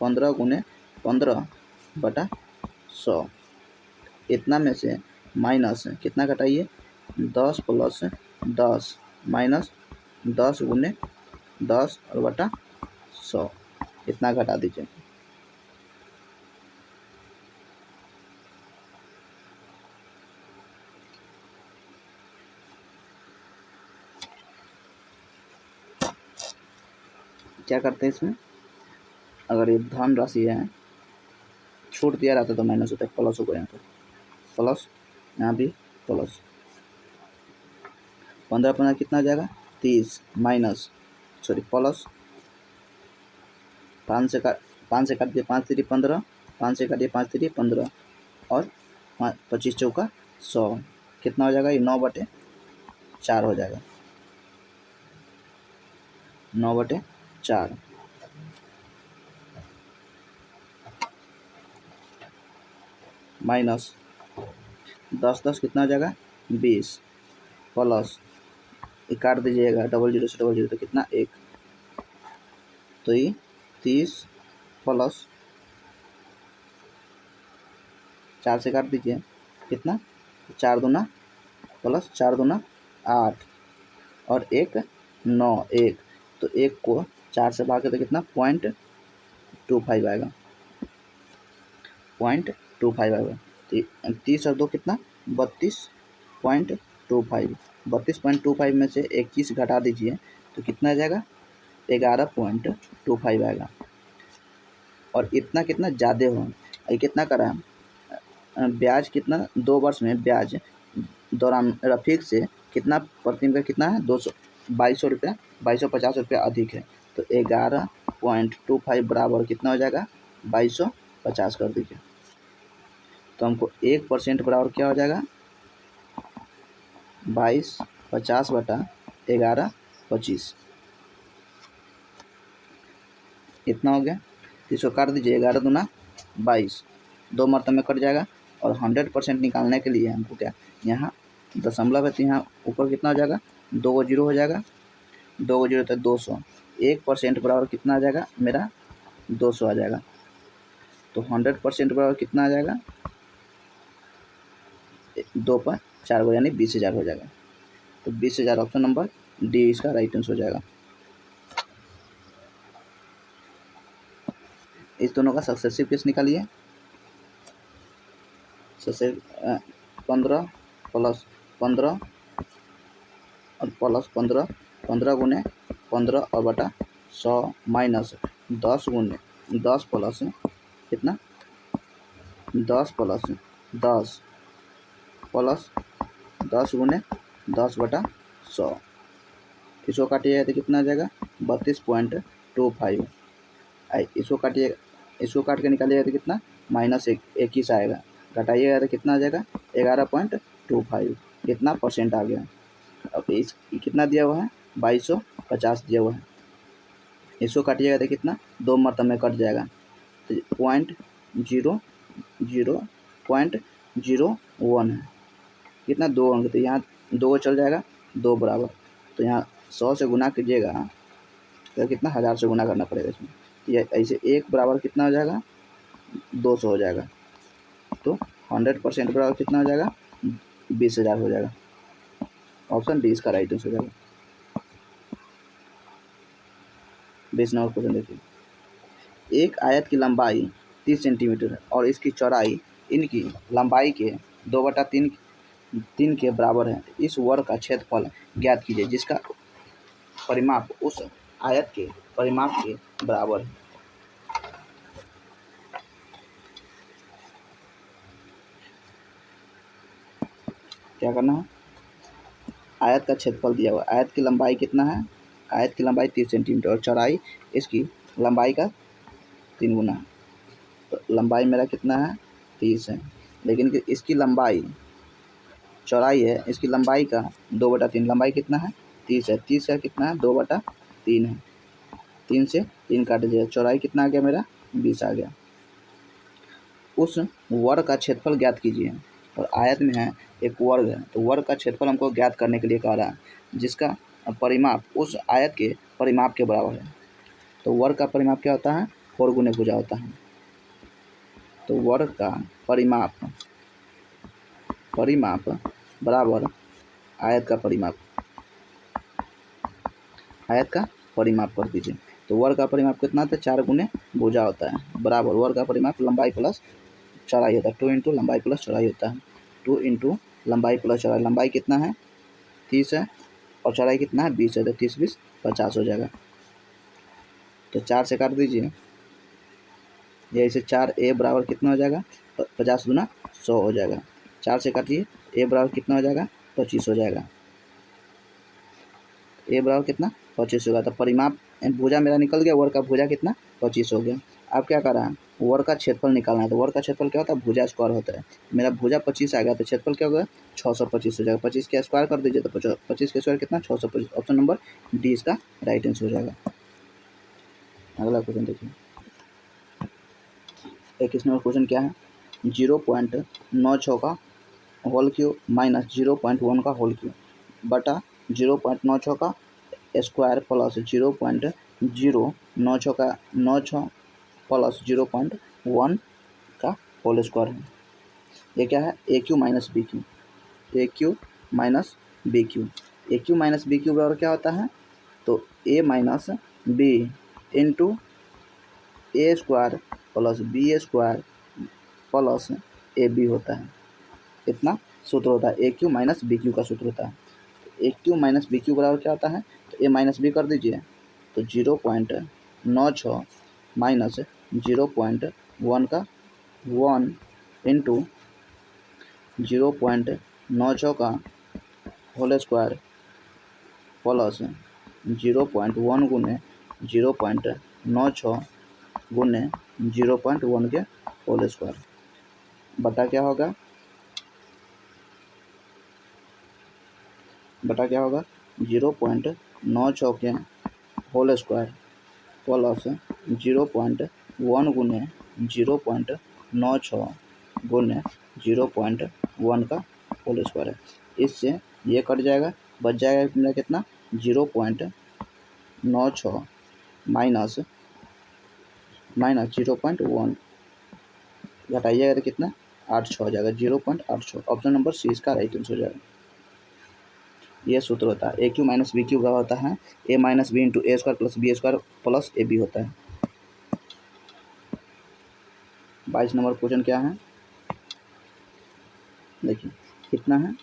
15 गुने 15/100। इतना में से माइनस कितना घटाइए 10 प्लस 10 माइनस 10 गुने 10 और बटा 100, इतना घटा दीजिए। क्या करते हैं इसमें, अगर ये धन राशि है छूट दिया रहता तो माइनस होता है, प्लस हो गया तो प्लस, यहाँ भी प्लस। 15 कितना आ जाएगा 30 माइनस प्लस 5 से काट दिए 5 3 15, 5 से काटिए 5 3 15 और 25 चौका 100, कितना हो जाएगा ये 9/4 हो जाएगा, 9/4 माइनस 10 10 कितना हो जाएगा 20 प्लस काट दीजिएगा 00 से 00 तो कितना 1, तो ये 30 प्लस 4 से काट दीजिए कितना 4 दूना प्लस 4 दूना 8 और 1 9 1, तो 1 को 4 से भागे तो कितना 0.25 आएगा, 0.25 आएगा। 30 और 2 कितना 32.25, 32.25 में से 21 घटा दीजिए तो कितना आ जाएगा 11.25 आएगा। और इतना कितना ज़्यादा हो, ये कितना करा ब्याज कितना 2 वर्ष में ब्याज दौरान रफीक से कितना प्रतिदिन का कितना है 2200 रुपया 2250 रुपया अधिक है, तो 11.25 बराबर कितना हो जाएगा 2250 कर दीजिए। तो हमको 1% बराबर क्या हो जाएगा 2250/1125, इतना हो गया। इसको काट दीजिए 11 दूना 22, 2 मरतबे में कट जाएगा। और 100% निकालने के लिए हमको क्या यहाँ दशमलव है तो यहाँ ऊपर कितना हो जाएगा 2 को 0 हो जाएगा, 2 को 0 तो 200, 1% बराबर कितना आ जाएगा मेरा 200 आ जाएगा। तो 100% बराबर कितना आ जाएगा 2 पर 4 को यानी 20,000 हो जाएगा। तो 20,000 ऑप्शन नंबर डी इसका राइट आंसर हो जाएगा। इस दोनों का सक्सेसिव केस निकालिए। सक्सेसिव 15 प्लस 15 और प्लस 15, 15 गुने 15 और बटा 100 माइनस 10 गुने 10 प्लस कितना 10 प्लस 10 प्लस 10 गुने 10/100, इसको काटिएगा तो कितना आ जाएगा 32.25। इसको काटिए, इसको काट के निकालिएगा तो कितना -21 आएगा, घटाइएगा तो कितना आ जाएगा 11.25। कितना परसेंट आ गया। अब इस कितना दिया हुआ है 2250 दिया हुआ है। इसको काटिएगा तो कितना 2 मरतब में कट जाएगा तो 0.01 है। कितना 2 अंक, तो यहाँ 2 चल जाएगा 2 बराबर, तो यहाँ 100 से गुना कीजिएगा तो कितना 1000 से गुना करना पड़ेगा इसमें। ये ऐसे 1 बराबर कितना हो जाएगा 200 हो जाएगा। तो 100% बराबर कितना हो जाएगा 20,000 हो जाएगा। ऑप्शन डी इसका राइट आंसर हो जाएगा। 20 नंबर क्वेश्चन देखिए, एक आयत की लंबाई 30 सेंटीमीटर है और इसकी चौड़ाई इनकी लंबाई के 2/3 के बराबर है। इस वर्ग का क्षेत्रफल ज्ञात कीजिए जिसका परिमाप उस आयत के परिमाप के बराबर है। क्या करना है, आयत का क्षेत्रफल दिया हुआ, आयत की लंबाई कितना है, आयत की लंबाई 30 सेंटीमीटर और चौड़ाई इसकी लंबाई का 3 गुना है। तो लंबाई मेरा कितना है 30 है, लेकिन इसकी लंबाई चौड़ाई है, इसकी लंबाई का 2/3, लंबाई कितना है 30 है, 30 का कितना है 2/3 है। 3 से 3 काट दिया, चौड़ाई कितना आ गया मेरा 20 आ गया। उस वर्ग का क्षेत्रफल ज्ञात कीजिए, और आयत में है एक वर्ग है, तो वर्ग का क्षेत्रफल हमको ज्ञात करने के लिए कह रहा है जिसका परिमाप उस आयत के परिमाप के बराबर है। तो वर्ग का परिमाप क्या होता है 4 गुने भुजा होता है। तो वर्ग का परिमाप बराबर आयत का परिमाप, आयत का परिमाप कर दीजिए। तो वर्ग का परिमाप कितना होता है 4 गुने भुजा होता है, बराबर वर्ग का परिमाप लंबाई प्लस चौड़ाई होता है। 2 इंटू लंबाई प्लस चौड़ाई होता है। 2 इंटू लंबाई प्लस चौड़ाई, लंबाई कितना है 30 है और चौड़ाई कितना है 20 है, तो 30 20 50 हो जाएगा। तो 4 से काट दीजिए, जैसे 4 ए बराबर कितना हो जाएगा 50 गुना 100 हो जाएगा। 4 से काटिए, ए बराबर कितना हो जाएगा 25 हो जाएगा। ए बराबर कितना 25 होगा। तो परिमाप भुजा मेरा निकल गया, वर्ग का भुजा कितना 25 हो गया। अब क्या कर रहा है वर्ग का क्षेत्रफल निकालना है। तो वर्ग का क्षेत्रफल क्या होता है भुजा स्क्वायर होता है। मेरा भुजा 25 आ गया तो क्षेत्रफल क्या होगा 625 हो जाएगा। 25 के स्क्वायर कर दीजिए तो 25 के स्क्वायर कितना 625। ऑप्शन नंबर डी इसका राइट आंसर हो जाएगा। अगला क्वेश्चन देखिए, 21 नंबर क्वेश्चन क्या है, 0.96 का होल क्यूब माइनस 0.1 का होल क्यूब बटा 0.96 का स्क्वायर प्लस 0.096 का 96 प्लस 0.1 का होल स्क्वायर है। ये क्या है a cube minus b cube, a cube minus b cube. A cube minus b cube बराबर क्या होता है, तो a minus B into a square plus b square plus a b होता है। इतना सूत्र होता है, a cube minus b cube का सूत्र होता है। A cube minus b cube बराबर क्या होता है, तो ए माइनस बी कर दीजिए तो 0.96 माइनस 0.1 का 1 इंटू 0.96 का होल स्क्वायर प्लस 0.1 गुने 0.96 गुने 0.1 के होल स्क्वायर बटा क्या होगा 0.96 के होल स्क्वायर प्लस 0.1 गुने 0.96 गुने 0.1 का होल स्क्वायर है। इससे ये कट जाएगा, बच जाएगा मेरा कितना 0.96 माइनस 0.1 घटाइएगा तो कितना 86 हो जाएगा, 0.86। ऑप्शन नंबर सी इसका राइट आंसर हो जाएगा। ये सूत्र होता है a cube minus b cube का होता है a minus B into a square plus b square plus a b होता है। 22 नंबर क्वेश्चन क्या है देखिए, कितना है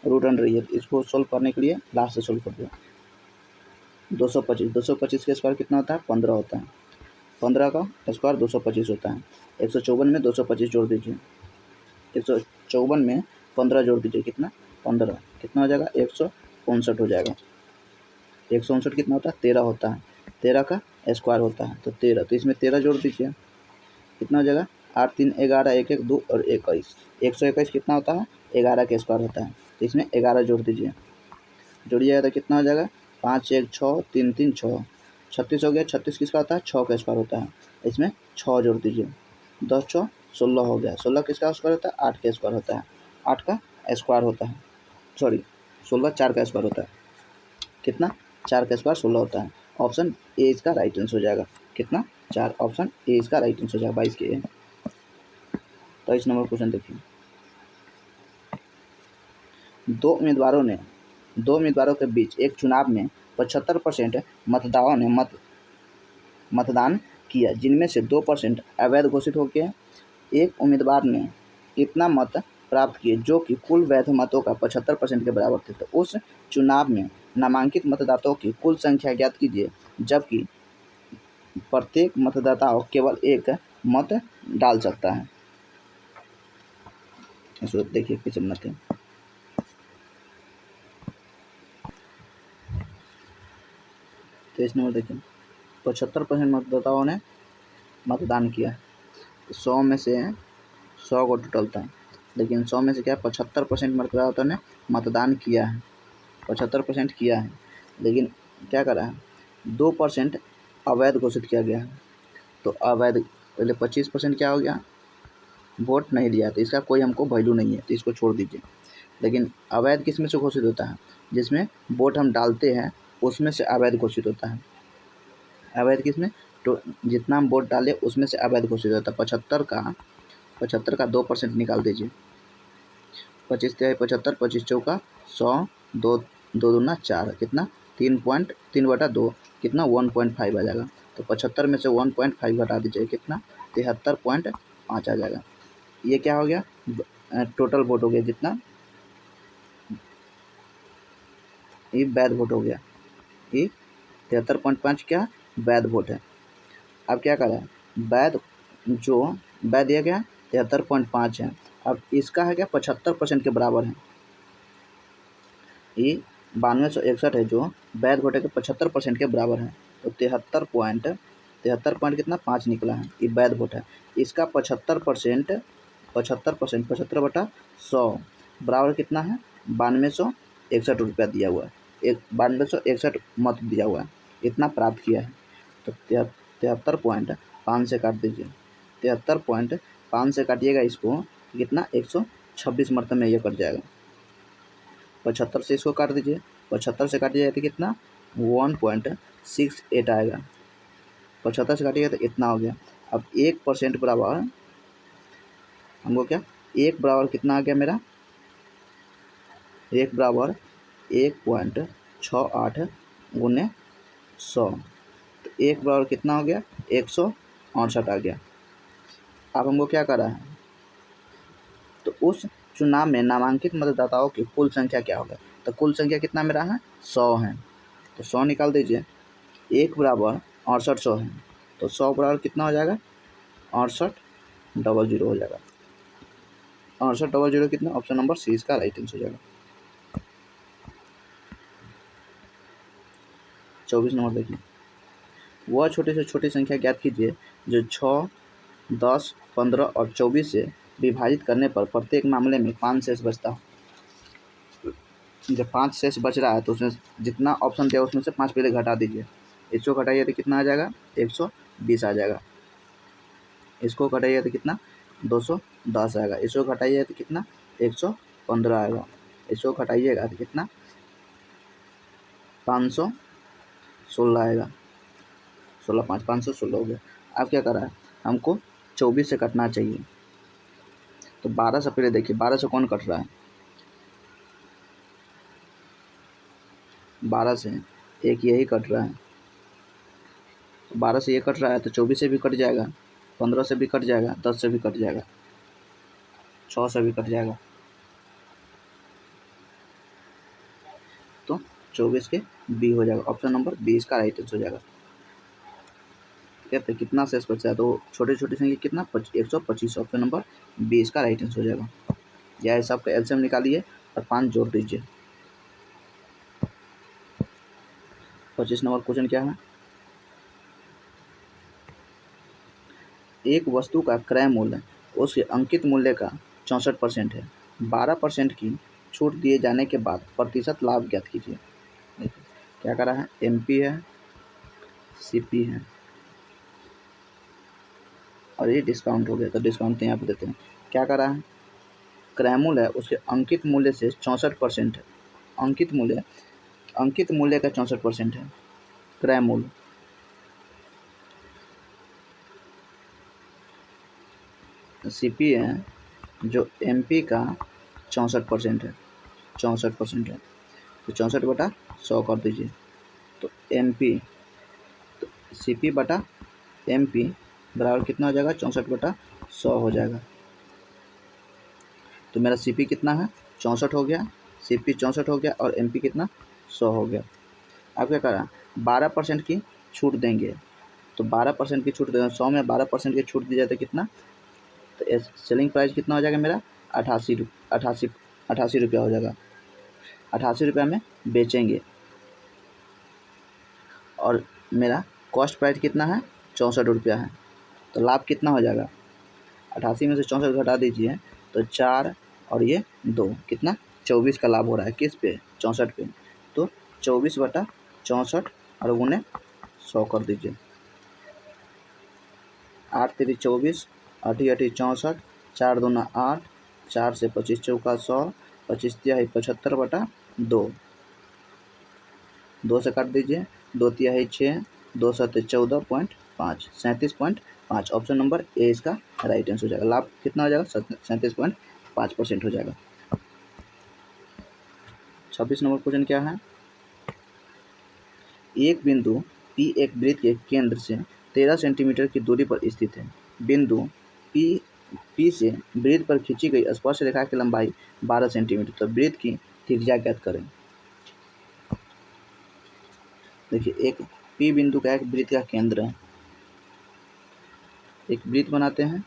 रूट अंडर ये, इसको सोल्व करने के लिए लास्ट से सोल्व कर दिया। 225 का स्क्वायर कितना होता है 15 होता है, 15 का स्क्वायर 225 होता है। 154 में 225 जोड़ दीजिए, 154 में 15 जोड़ दीजिए कितना 15, कितना हो जाएगा 159 हो जाएगा। 159 कितना होता है 13 होता है, 13 का स्क्वायर होता है तो 13, तो इसमें 13 जोड़ दीजिए कितना हो जाएगा 8 3 11 1 1 2 और 21। 121 कितना होता है? 11 का स्क्वायर होता है। तो इसमें 11 जोड़ दीजिए, जोड़िएगा तो कितना हो जाएगा? 5 1 6 3 3 6, 36 हो गया। 36 किसका होता है? 6 का स्क्वायर होता है। इसमें 6 जोड़ दीजिए, 10 6 16 हो गया। 16 किसका स्क्वायर होता है? 8 का स्क्वायर होता है। 8 का स्क्वायर होता है, सॉरी 16 4 का स्क्वायर होता है। कितना? 4 का स्क्वायर 16 होता है। ऑप्शन ए इसका राइट आंसर हो जाएगा। कितना? 4। ऑप्शन ए इसका राइट आंसर हो जाएगा 22 के ए। 23 नंबर क्वेश्चन देखिए। दो उम्मीदवारों के बीच एक चुनाव में 75% मतदाताओं ने मतदान किया, जिनमें से 2% अवैध घोषित हो गए। एक उम्मीदवार ने इतना मत प्राप्त किए जो कि कुल वैध मतों का 75% के बराबर थे। तो उस चुनाव में नामांकित मतदाताओं की कुल संख्या ज्ञात कीजिए, जबकि प्रत्येक मतदाता केवल एक मत डाल सकता है। इसको देखिए किस मत है। तो इस नंबर देखिए, 75% मतदाताओं ने मतदान किया। 100 में से 100 को टोटल था, लेकिन 100 में से क्या 75% मतदाताओं ने मतदान किया है। 75% किया है, लेकिन क्या करा है? 2% अवैध घोषित किया गया है। तो अवैध पहले 25% क्या हो गया? वोट नहीं दिया, तो इसका कोई हमको वैल्यू नहीं है, तो इसको छोड़ दीजिए। लेकिन अवैध किस में से घोषित होता है? जिसमें वोट हम डालते हैं उसमें से अवैध घोषित होता है। अवैध किस में? तो जितना हम वोट डाले उसमें से अवैध घोषित होता है। 75 का 2% निकाल दीजिए। 25 तिहाई 75, 25 चौका 100, 2 2 दूना 4, कितना? 3.3/2, कितना? 1.5 आ जाएगा। तो 75 में से 1.5 घटा दीजिए, कितना? 73.5 आ जाएगा। ये क्या हो गया? टोटल वोट हो गया जितना, ये वैध वोट हो गया। ये 73.5 क्या? वैध वोट है। अब क्या करें? वैध जो वैध दिया गया 73.5 है। अब इसका है क्या? 75% के बराबर है। ये 9261 है जो वैध वोट के 75% के बराबर है। तो 73 पॉइंट कितना? 5 निकला है। ये वैध वोट है। इसका 75% 75/100 बराबर कितना है? 9261 रुपया दिया हुआ है। 9261 मत दिया हुआ है, इतना प्राप्त किया है। तो 73.5 से काट दीजिए। 73.5 से काटिएगा इसको, कितना? 126 मरतबे में ये कट जाएगा। 75 से इसको काट दीजिए। 75 से काटिएगा तो कितना? 1.68 आएगा। 75 से काटिएगा तो इतना हो गया। अब 1% बराबर हमको क्या? 1 बराबर कितना आ गया मेरा? 1 बराबर 1.68 गुने 100। तो 1 बराबर कितना हो गया? 168 आ गया। अब हमको क्या करा है? तो उस चुनाव में नामांकित मतदाताओं की कुल संख्या क्या होगा? तो कुल संख्या कितना मेरा है? 100 है। तो 100 निकाल दीजिए। 1 बराबर 6800 है, तो 100 बराबर कितना हो जाएगा? 6800 हो जाएगा। 6800 कितना? ऑप्शन नंबर सी इसका राइट आंसर हो जाएगा। 24 नंबर देखिए। वह छोटी से छोटी संख्या ज्ञात कीजिए जो 6, 10, 15 और 24 से विभाजित करने पर प्रत्येक मामले में 5 शेष बचता हो। जब 5 शेष बच रहा है तो उसमें जितना ऑप्शन दिया उसमें से 5 पहले घटा दीजिए। इसको घटाइए तो कितना आ जाएगा? 120 आ जाएगा। इसको घटाइए तो कितना? 210 आएगा। इसको घटाइए तो कितना? 115 आएगा। इसको घटाइएगा तो कितना? 516 आएगा। 16 5 516 हो गया। अब क्या कर रहा है? हमको 24 से कटना चाहिए। तो 12 से पहले देखिए, 12 से कौन कट रहा है? 12 से एक यही कट रहा है। 12 से ये कट रहा है तो 24 से भी कट जाएगा, 15 से भी कट जाएगा, 10 से भी कट जाएगा, 6 से भी कट जाएगा। तो 24 के बी हो जाएगा। ऑप्शन नंबर बी इसका राइट आंसर हो जाएगा। ठीक है, तो कितना शेष बचा है? तो छोटे छोटे संख्या कितना? 125। ऑप्शन नंबर बी इसका राइट आंसर हो जाएगा। या हिसाब का एलसीएम निकालिए और 5 जोड़ दीजिए। 25 नंबर क्वेश्चन क्या है? एक वस्तु का क्रय मूल्य उसके अंकित मूल्य का 64% है। 12% की छूट दिए जाने के बाद प्रतिशत लाभ ज्ञात कीजिए। देखिए क्या करा है, एमपी है, सीपी है और ये डिस्काउंट हो गया, तो डिस्काउंट तो यहाँ पे देते हैं। क्या करा है, क्रय मूल्य है उसके अंकित मूल्य से 64% है। अंकित मूल्य का 64% है क्रय मूल्य। सीपी है जो एमपी का 64% है, 64% है, तो 64/100 कर दीजिए। तो एमपी, तो सीपी बटा एमपी बराबर कितना हो जाएगा, 64/100 हो जाएगा। तो मेरा सीपी कितना है, 64 हो गया, सीपी 64 हो गया और एमपी कितना, 100 हो गया। अब क्या करा, 12% की छूट देंगे, तो 12% की छूट देंगे, 100 में 12% की छूट दी जाए तो कितना, तो सेलिंग प्राइस कितना हो जाएगा मेरा, 88 रुपया हो जाएगा। 88 रुपया में बेचेंगे और मेरा कॉस्ट प्राइस कितना है, 64 रुपया है, तो लाभ कितना हो जाएगा, 88 में से 64 घटा दीजिए तो 4 और ये 2 कितना, 24 का लाभ हो रहा है। किस पे, 64 पे, तो 24/64 और गुने 100 कर दीजिए। 8 3 24, 8 8 64, 4 2 8, 4 से 25 चौका 100, 25 तिहाई 75/2, 2 से काट दीजिए, 2 तिहाई 6, 2 7 14.5, 37.5। ऑप्शन नंबर ए इसका राइट आंसर हो जाएगा। लाभ कितना हो जाएगा, 37.5% हो जाएगा। 26 नंबर क्वेश्चन क्या है, एक बिंदु P एक वृत्त के केंद्र से 13 सेंटीमीटर की दूरी पर स्थित है। बिंदु P से वृत्त पर खींची गई स्पर्श रेखा की लंबाई 12 सेंटीमीटर, तो वृत्त की त्रिज्या ज्ञात करें। देखिए एक P बिंदु का एक वृत्त का केंद्र है, एक वृत्त बनाते हैं,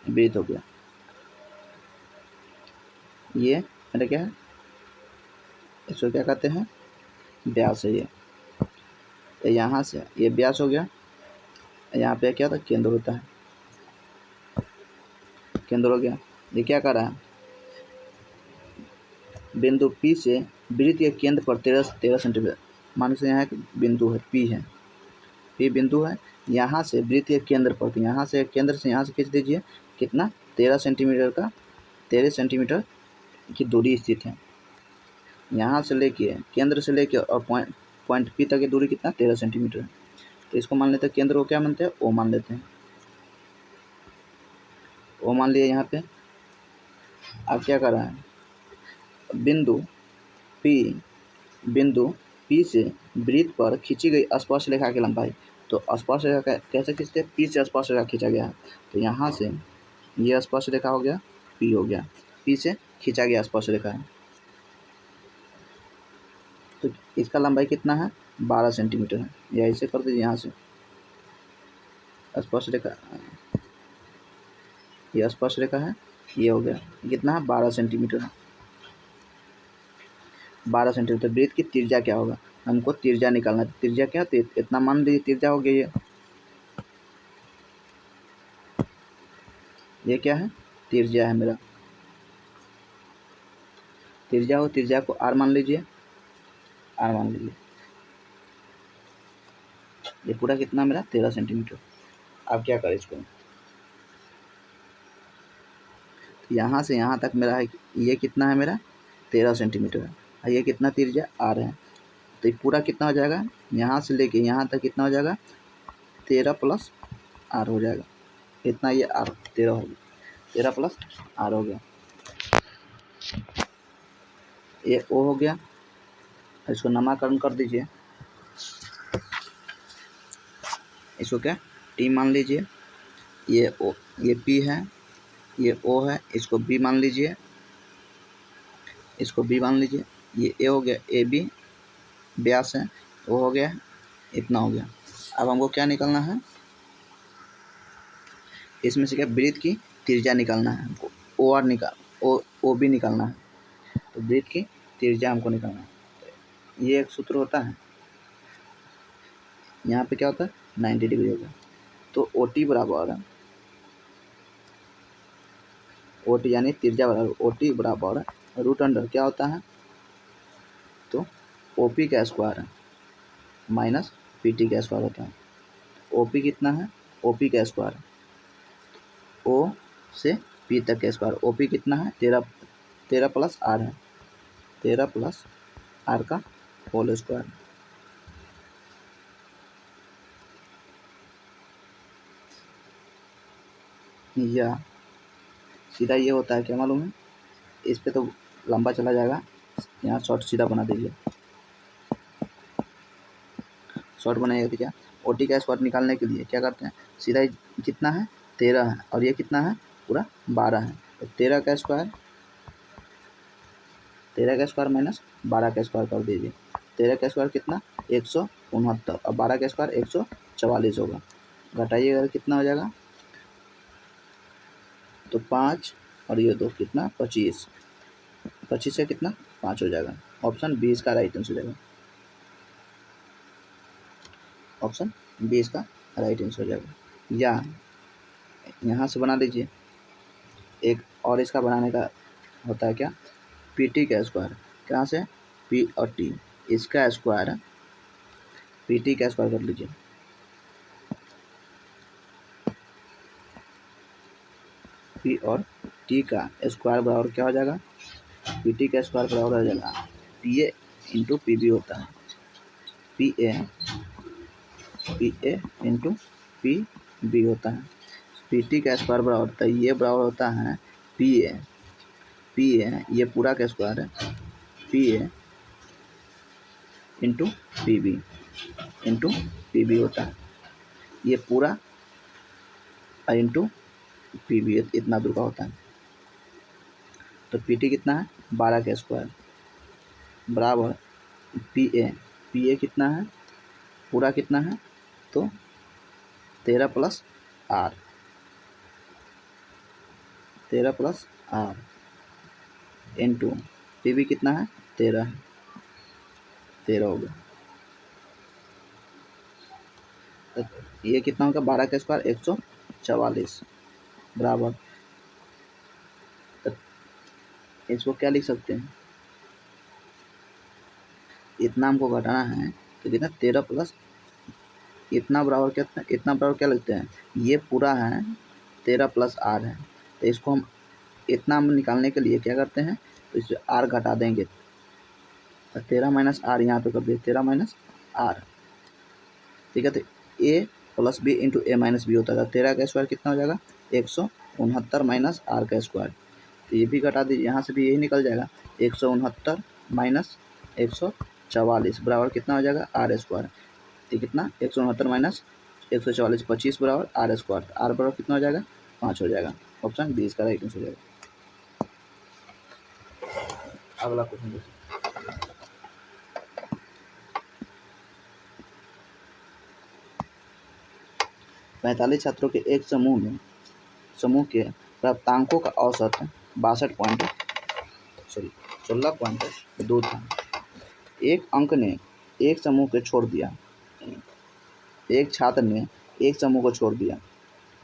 वृत्त हो गया, ये मेरा क्या है, इसको क्या कहते हैं, व्यास है। ये यहाँ से ये व्यास हो गया, यहाँ पे क्या होता है, केंद्र होता है, केंद्र हो गया। ये क्या कर रहा है, बिंदु P से वृत्त के केंद्र पर 13 सेंटीमीटर, मान से यहाँ एक बिंदु है, P है, P बिंदु है, यहाँ से वृत्त के केंद्र पर, तो यहाँ से केंद्र से यहाँ से खींच दीजिए, कितना, 13 सेंटीमीटर की दूरी स्थित है। यहाँ से लेके केंद्र से लेके और पॉइंट P तक की दूरी कितना, 13 सेंटीमीटर है। तो इसको मान लेते हैं केंद्र को क्या मानते हैं, O मान लेते हैं, O मान लिया यहाँ पे। अब क्या कर रहा है, बिंदु P से वृत्त पर खींची गई स्पर्श रेखा की लंबाई, तो स्पर्श रेखा कैसे खींचते हैं, P से स्पर्श रेखा खींचा गया है, तो यहाँ से ये स्पर्श रेखा हो गया, P हो गया, P से खींचा गया स्पर्श रेखा है, तो इसका लंबाई कितना है, 12 सेंटीमीटर है। या इसे कर दीजिए, यहाँ से स्पर्श रेखा, ये स्पर्श रेखा है, ये हो गया, कितना है, 12 सेंटीमीटर है, 12 सेंटीमीटर। वृत्त की त्रिज्या क्या होगा, हमको त्रिज्या निकालना है, त्रिज्या क्या, तो इतना मान लीजिए त्रिज्या हो गई है, ये क्या है, त्रिज्या है मेरा, त्रिज्या हो, त्रिज्या को R मान लीजिए, R मान लीजिए, ये पूरा कितना मेरा, 13 सेंटीमीटर। अब क्या करें इसको, यहाँ से यहाँ तक मेरा है, ये कितना है मेरा, 13 सेंटीमीटर है, और ये कितना त्रिज्या, R है, तो ये पूरा कितना हो जाएगा, यहाँ से लेके यहाँ तक कितना हो जाएगा, 13 + R हो जाएगा, इतना ये R 13 हो गया, 13 + R हो गया, ये O हो गया, इसको नामकरण कर दीजिए, इसको क्या, T मान लीजिए, ये O, ये P है, ये O है, इसको B मान लीजिए, इसको B मान लीजिए, ये A हो गया, AB व्यास है, O हो गया, इतना हो गया। अब हमको क्या निकालना है, इसमें से क्या, वृत्त की त्रिज्या निकालना है हमको, OB निकालना है, तो वृत्त की त्रिज्या हमको निकालना है। ये एक सूत्र होता है, यहाँ पे क्या होता है, 90 डिग्री होगा, तो ओ टी यानी त्रिज्या बराबर ओ टी बराबर रूट अंडर क्या होता है, तो ओ पी का स्क्वायर माइनस पी टी का स्क्वायर होता है। ओ पी कितना है, ओ पी का स्क्वायर, ओ से पी तक का स्क्वायर, ओ पी कितना है 13 प्लस आर है, 13 प्लस आर का होल स्क्वायर। या सीधा ये होता है, क्या मालूम है, इस पे तो लंबा चला जाएगा, यहाँ शॉर्ट सीधा बना दीजिए। शॉर्ट बनाइएगा तो क्या, ओ टी का स्क्वायर निकालने के लिए क्या करते हैं, सीधा कितना है 13 है और ये कितना है पूरा 12 है, तो 13 का स्क्वायर माइनस 12 का स्क्वायर कर दीजिए। 13 का स्क्वायर कितना 169 और 12 का स्क्वायर 144 होगा। घटाइएगा कितना हो जाएगा, तो 5 और ये 2 कितना 25, 25 से कितना 5 हो जाएगा। ऑप्शन 20 का राइट आंसर हो जाएगा, ऑप्शन 20 का राइट आंसर हो जाएगा। या यहाँ से बना लीजिए, एक और इसका बनाने का होता है क्या, पी टी का स्क्वायर, कहाँ से पी और टी, इसका स्क्वायर पी टी का स्क्वायर कर लीजिए। पी और टी का स्क्वायर बराबर क्या हो जाएगा, पी टी का स्क्वायर बराबर हो जाएगा P A into P B होता है, P A into P B होता है। पी टी का स्क्वायर बराबर होता है, ये बराबर होता है पी ए ये पूरा का स्क्वायर है, P A into P B होता है, ये पूरा इंटू पी बी इतना दूर का होता है। तो पी टी कितना है 12 का स्क्वायर बराबर पी ए कितना है पूरा कितना है, तो 13 plus R, 13 plus R into P B कितना है 13 है, 13 हो गया। तो ये कितना होगा 12 का स्क्वायर 144 बराबर, तो इसको क्या लिख सकते हैं, इतना हमको घटाना है तो कितना 13 प्लस इतना बराबर कितना, इतना बराबर क्या लिखते हैं, ये पूरा है 13 प्लस आर है, तो इसको हम इतना हम निकालने के लिए क्या करते हैं, तो इससे आर घटा देंगे, तो 13 माइनस आर यहाँ पे कर दिए 13 माइनस आर, ठीक है। तो ए प्लस बी इंटू ए माइनस बी होता है, 13 का स्क्वायर कितना हो जाएगा 169 माइनस आर का स्क्वायर, तो ये भी घटा दीजिए, यहाँ से भी यही निकल जाएगा 169 माइनस 144 बराबर कितना हो जाएगा आर स्क्वायर, तो कितना 169 माइनस 144 25 बराबर आर स्क्वायर, आर बराबर कितना हो जाएगा 5 हो जाएगा। ऑप्शन 20 का राइट आंसर हो जाएगा। अगला क्वेश्चन देखिए, पैंतालीस छात्रों के एक समूह के प्राप्तांकों का औसत 16.2 था। एक अंक ने एक समूह को छोड़ दिया, एक छात्र ने एक समूह को छोड़ दिया,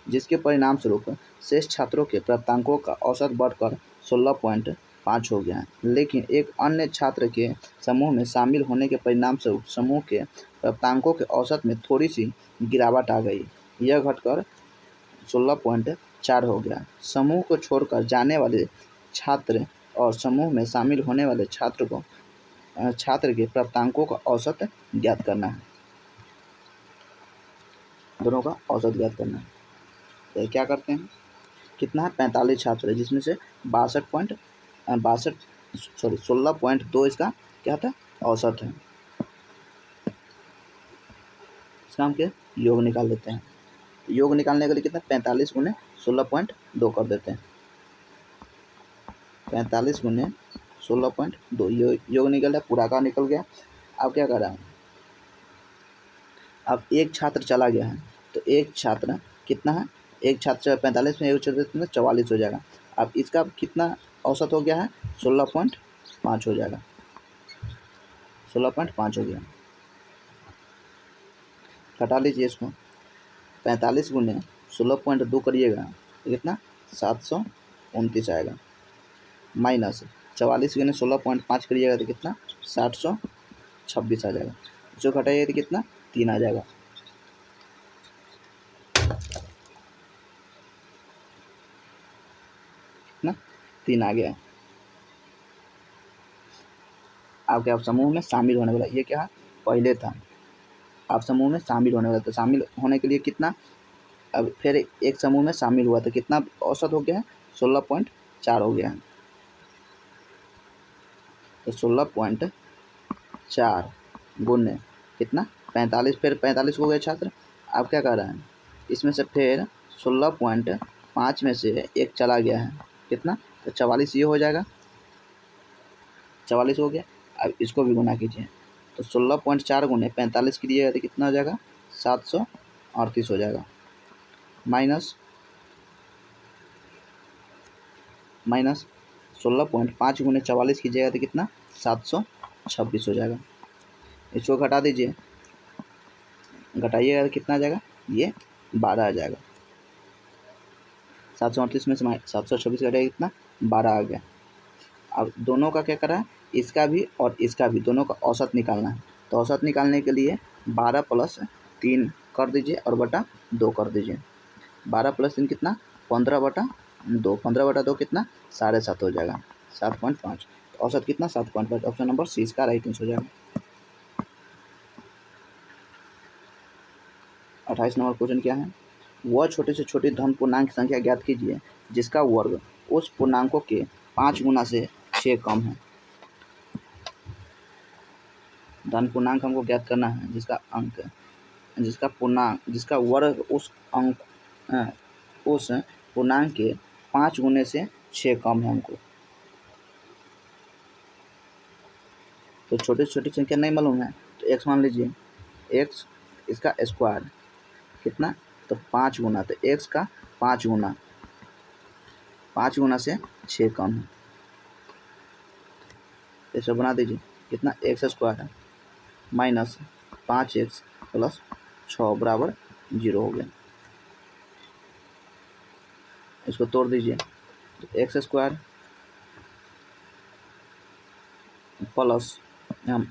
जिसके परिणाम स्वरूप शेष छात्रों के प्राप्तांकों का औसत बढ़कर 16.5 हो गया है। लेकिन एक अन्य छात्र के समूह में शामिल होने के परिणाम स्वरूप समूह के प्राप्तांकों के औसत में थोड़ी सी गिरावट आ गई, यह घटकर 16.4 हो गया। समूह को छोड़कर जाने वाले छात्र और समूह में शामिल होने वाले छात्र के प्राप्तांकों का औसत ज्ञात करना है, दोनों का औसत ज्ञात करना है। तो क्या करते हैं, कितना है 45 छात्र है, जिसमें से 16.2 इसका क्या था औसत है। इसका हम क्या योग निकाल देते हैं, योग निकालने के लिए कितना 45 गुने 16.2 कर देते हैं, 45 गुने 16.2 योग निकल गया, पूरा का निकल गया। अब क्या कर रहा है, अब एक छात्र चला गया है, तो एक छात्र कितना है, एक छात्र 45 में एक छात्र 44 हो जाएगा। अब इसका कितना औसत हो गया है 16.5 हो जाएगा, 16.5 हो गया। घटा लीजिए इसको, 45 गुने 16.2 करिएगा तो कितना 729 आएगा, माइनस 44 गुने 16.5 करिएगा तो कितना 726 आ जाएगा। जो घटाइए तो कितना 3 आ जाएगा। कितना 3 आ गया। आपके आप समूह में शामिल होने वाला, ये क्या पहले था, आप समूह में शामिल होने वाला, तो शामिल होने के लिए कितना, अब फिर एक समूह में शामिल हुआ तो कितना औसत हो गया है 16.4 हो गया है। तो 16.4 गुने कितना 45, फिर 45 हो गए छात्र। आप क्या कह रहे हैं, इसमें से फिर 16.5 में से एक चला गया है, कितना तो 44 ये हो जाएगा, 44 हो गया। अब इसको भी गुना कीजिए तो 16.4 गुने 45 कीजिएगा तो कितना हो जाएगा 738 हो जाएगा, माइनस 16.5 गुने 44 कीजिएगा तो कितना 726 हो जाएगा। इसको घटा दीजिए, घटाइएगा तो कितना आ जाएगा, ये 12 आ जाएगा। 738 में से 726 घटाइए कितना 12 आ गया। अब दोनों का क्या करा है, इसका भी और इसका भी, दोनों का औसत निकालना है। तो औसत निकालने के लिए 12 + 3 कर दीजिए और बटा 2 कर दीजिए। 12 + 3 कितना 15/2, 15/2 कितना 7.5 हो जाएगा, 7.5। औसत कितना 7.5। ऑप्शन नंबर सी इसका राइट आंसर हो जाएगा। 28 नंबर क्वेश्चन क्या है, वह छोटे से छोटी धन पूर्णांक संख्या ज्ञात कीजिए जिसका वर्ग उस पूर्णांकों के 5 गुना से 6 कम है। धन पूर्णांक हमको ज्ञात करना है जिसका अंक, जिसका पूर्णांक, जिसका वर्ग उस पूर्णांक के 5 गुने से 6 कम है हमको। तो छोटी छोटी संख्या नहीं मालूम है तो x मान लीजिए, x इसका स्क्वायर कितना तो 5 गुना, तो x का 5 गुना, 5 गुना से 6 कम है। इसे बना दीजिए कितना x स्क्वायर है माइनस 5x + 6 बराबर 0 हो गया। इसको तोड़ दीजिए तो x square plus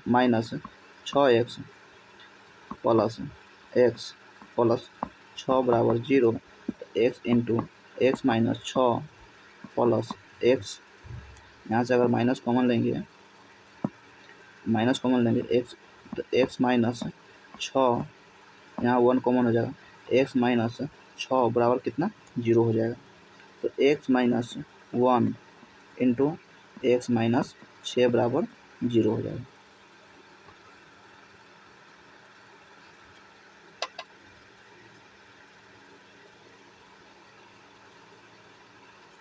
minus 6x + x + 6 बराबर 0, तो x इंटू x - 6 + x, यहाँ से अगर माइनस कॉमन लेंगे x, तो x - 6, यहाँ 1 कॉमन हो जाएगा, x - 6 बराबर कितना 0 हो जाएगा। तो x - 1 इंटू x - 6 बराबर 0 हो जाएगा।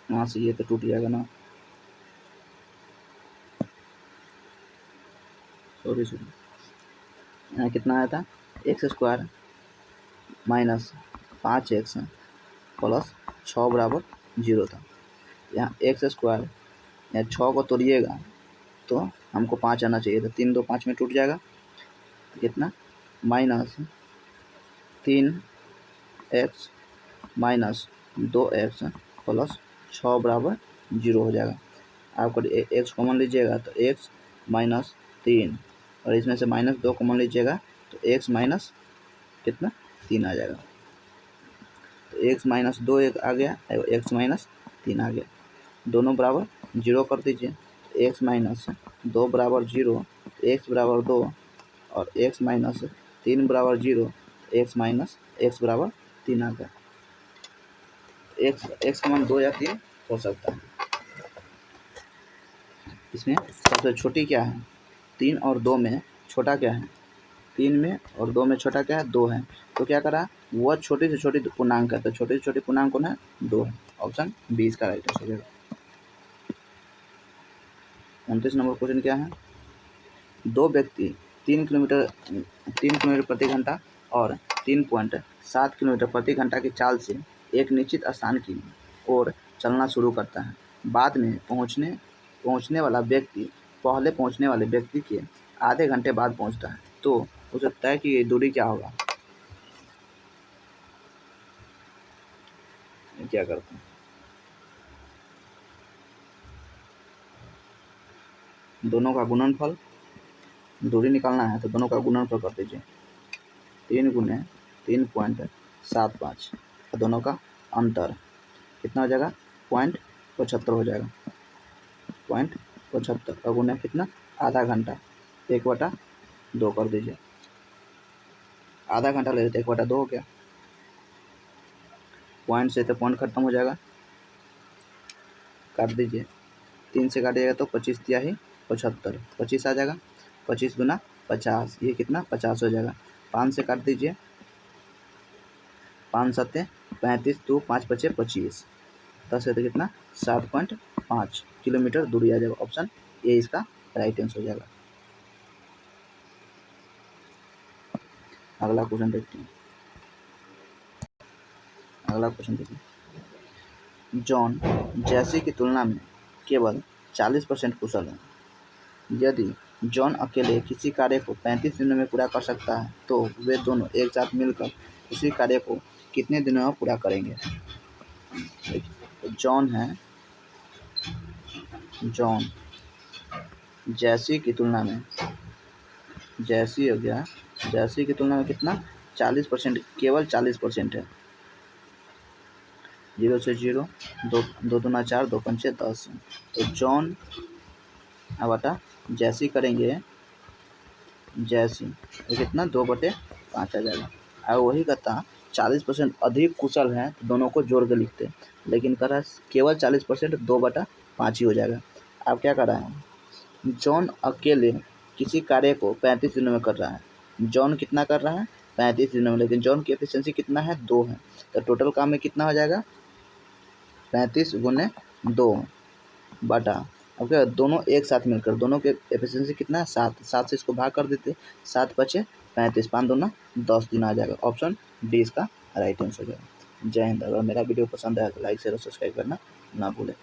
वहाँ से ये तो टूट जाएगा ना, सॉरी यहाँ कितना आया था x स्क्वायर माइनस 5x + 6 बराबर 0 था। यहाँ x स्क्वायर या 6 को तोड़िएगा तो हमको 5 आना चाहिए था, 3 2 5 में टूट जाएगा, कितना -3x - 2x + 6 बराबर 0 हो जाएगा। आपको x कॉमन लीजिएगा तो x - 3 और इसमें से -2 कॉमन लीजिएगा तो x माइनस कितना 3 आ जाएगा। तो x - 2 एक आ गया और x - 3 आ गया, दोनों बराबर 0 कर दीजिए। x - 2 बराबर 0, x बराबर 2 और x - 3 बराबर 0, x बराबर 3 आ गया। x का मान 2 या 3 हो सकता है। इसमें सबसे छोटी क्या है, 3 और 2 में छोटा क्या है, 3 में और 2 में छोटा क्या है 2 है। तो क्या करा, वह छोटी से छोटी पूर्णांक है, तो छोटी से छोटी पूर्णांक कौन है 2 है। ऑप्शन बी इसका राइट आंसर हो जाएगा। 29 नंबर क्वेश्चन क्या है, दो व्यक्ति 3 किलोमीटर प्रति घंटा और 3.7 किलोमीटर प्रति घंटा की चाल से एक निश्चित स्थान की ओर चलना शुरू करता है। बाद में पहुंचने वाला व्यक्ति पहले पहुंचने वाले व्यक्ति के आधे घंटे बाद पहुंचता है, तो उसे तय की गई दूरी क्या होगा। क्या करते हैं, दोनों का गुणनफल, दूरी निकालना है तो दोनों का गुणनफल कर दीजिए। 3 गुने 3.75 और दोनों का अंतर कितना हो जाएगा, 0.75 हो जाएगा। 0.75 और गुना कितना, आधा घंटा, 1/2 कर दीजिए। आधा घंटा ले लेते, 1/2 हो गया। पॉइंट से तो पॉइंट खत्म हो जाएगा, काट दीजिए। 3 से काटिएगा तो 25 दिया ही 75, 25 आ जाएगा। 25 गुना 50, ये कितना 50 हो जाएगा। 5 से काट दीजिए, 5 सत्ते 35, 2 5 पचे 25, 10 है तो कितना 7.5 किलोमीटर दूरी आ जाएगा। ऑप्शन ए इसका राइट आंसर हो जाएगा। अगला क्वेश्चन देखते हैं। अगला क्वेश्चन देखिए, जॉन जैसी की तुलना में केवल 40% कुशल है। यदि जॉन अकेले किसी कार्य को 35 दिनों में पूरा कर सकता है तो वे दोनों एक साथ मिलकर उसी कार्य को कितने दिनों में पूरा करेंगे। तो जॉन जैसी की तुलना में, जैसी हो गया, जैसी की तुलना में कितना 40%, केवल 40% है। 0 से 0, 2 दूना 4, 2 पंचे 10। तो जॉन बटा जैसी करेंगे, जैसी तो कितना 2/5 आ जाएगा। और वही कहता 40% अधिक कुशल है तो दोनों को जोड़ के लिखते, लेकिन कह रहा है केवल 40%, 2/5 ही हो जाएगा। अब क्या कर रहा है, जॉन अकेले किसी कार्य को 35 दिनों में कर रहा है। जॉन कितना कर रहा है 35 दिनों में, लेकिन जॉन की एफिशिएंसी कितना है 2 है। तो टोटल काम में कितना हो जाएगा 35 गुने 2 बटा, अब क्या दोनों एक साथ मिलकर, दोनों के एफिशिएंसी कितना है 7, 7 से इसको भाग कर देते, 7 पचे 35, 5 दूना 10 दिन आ जाएगा। ऑप्शन डी इसका राइट आंसर हो जाएगा। जय हिंद। अगर मेरा वीडियो पसंद आया तो लाइक शेयर और सब्सक्राइब करना ना भूलें।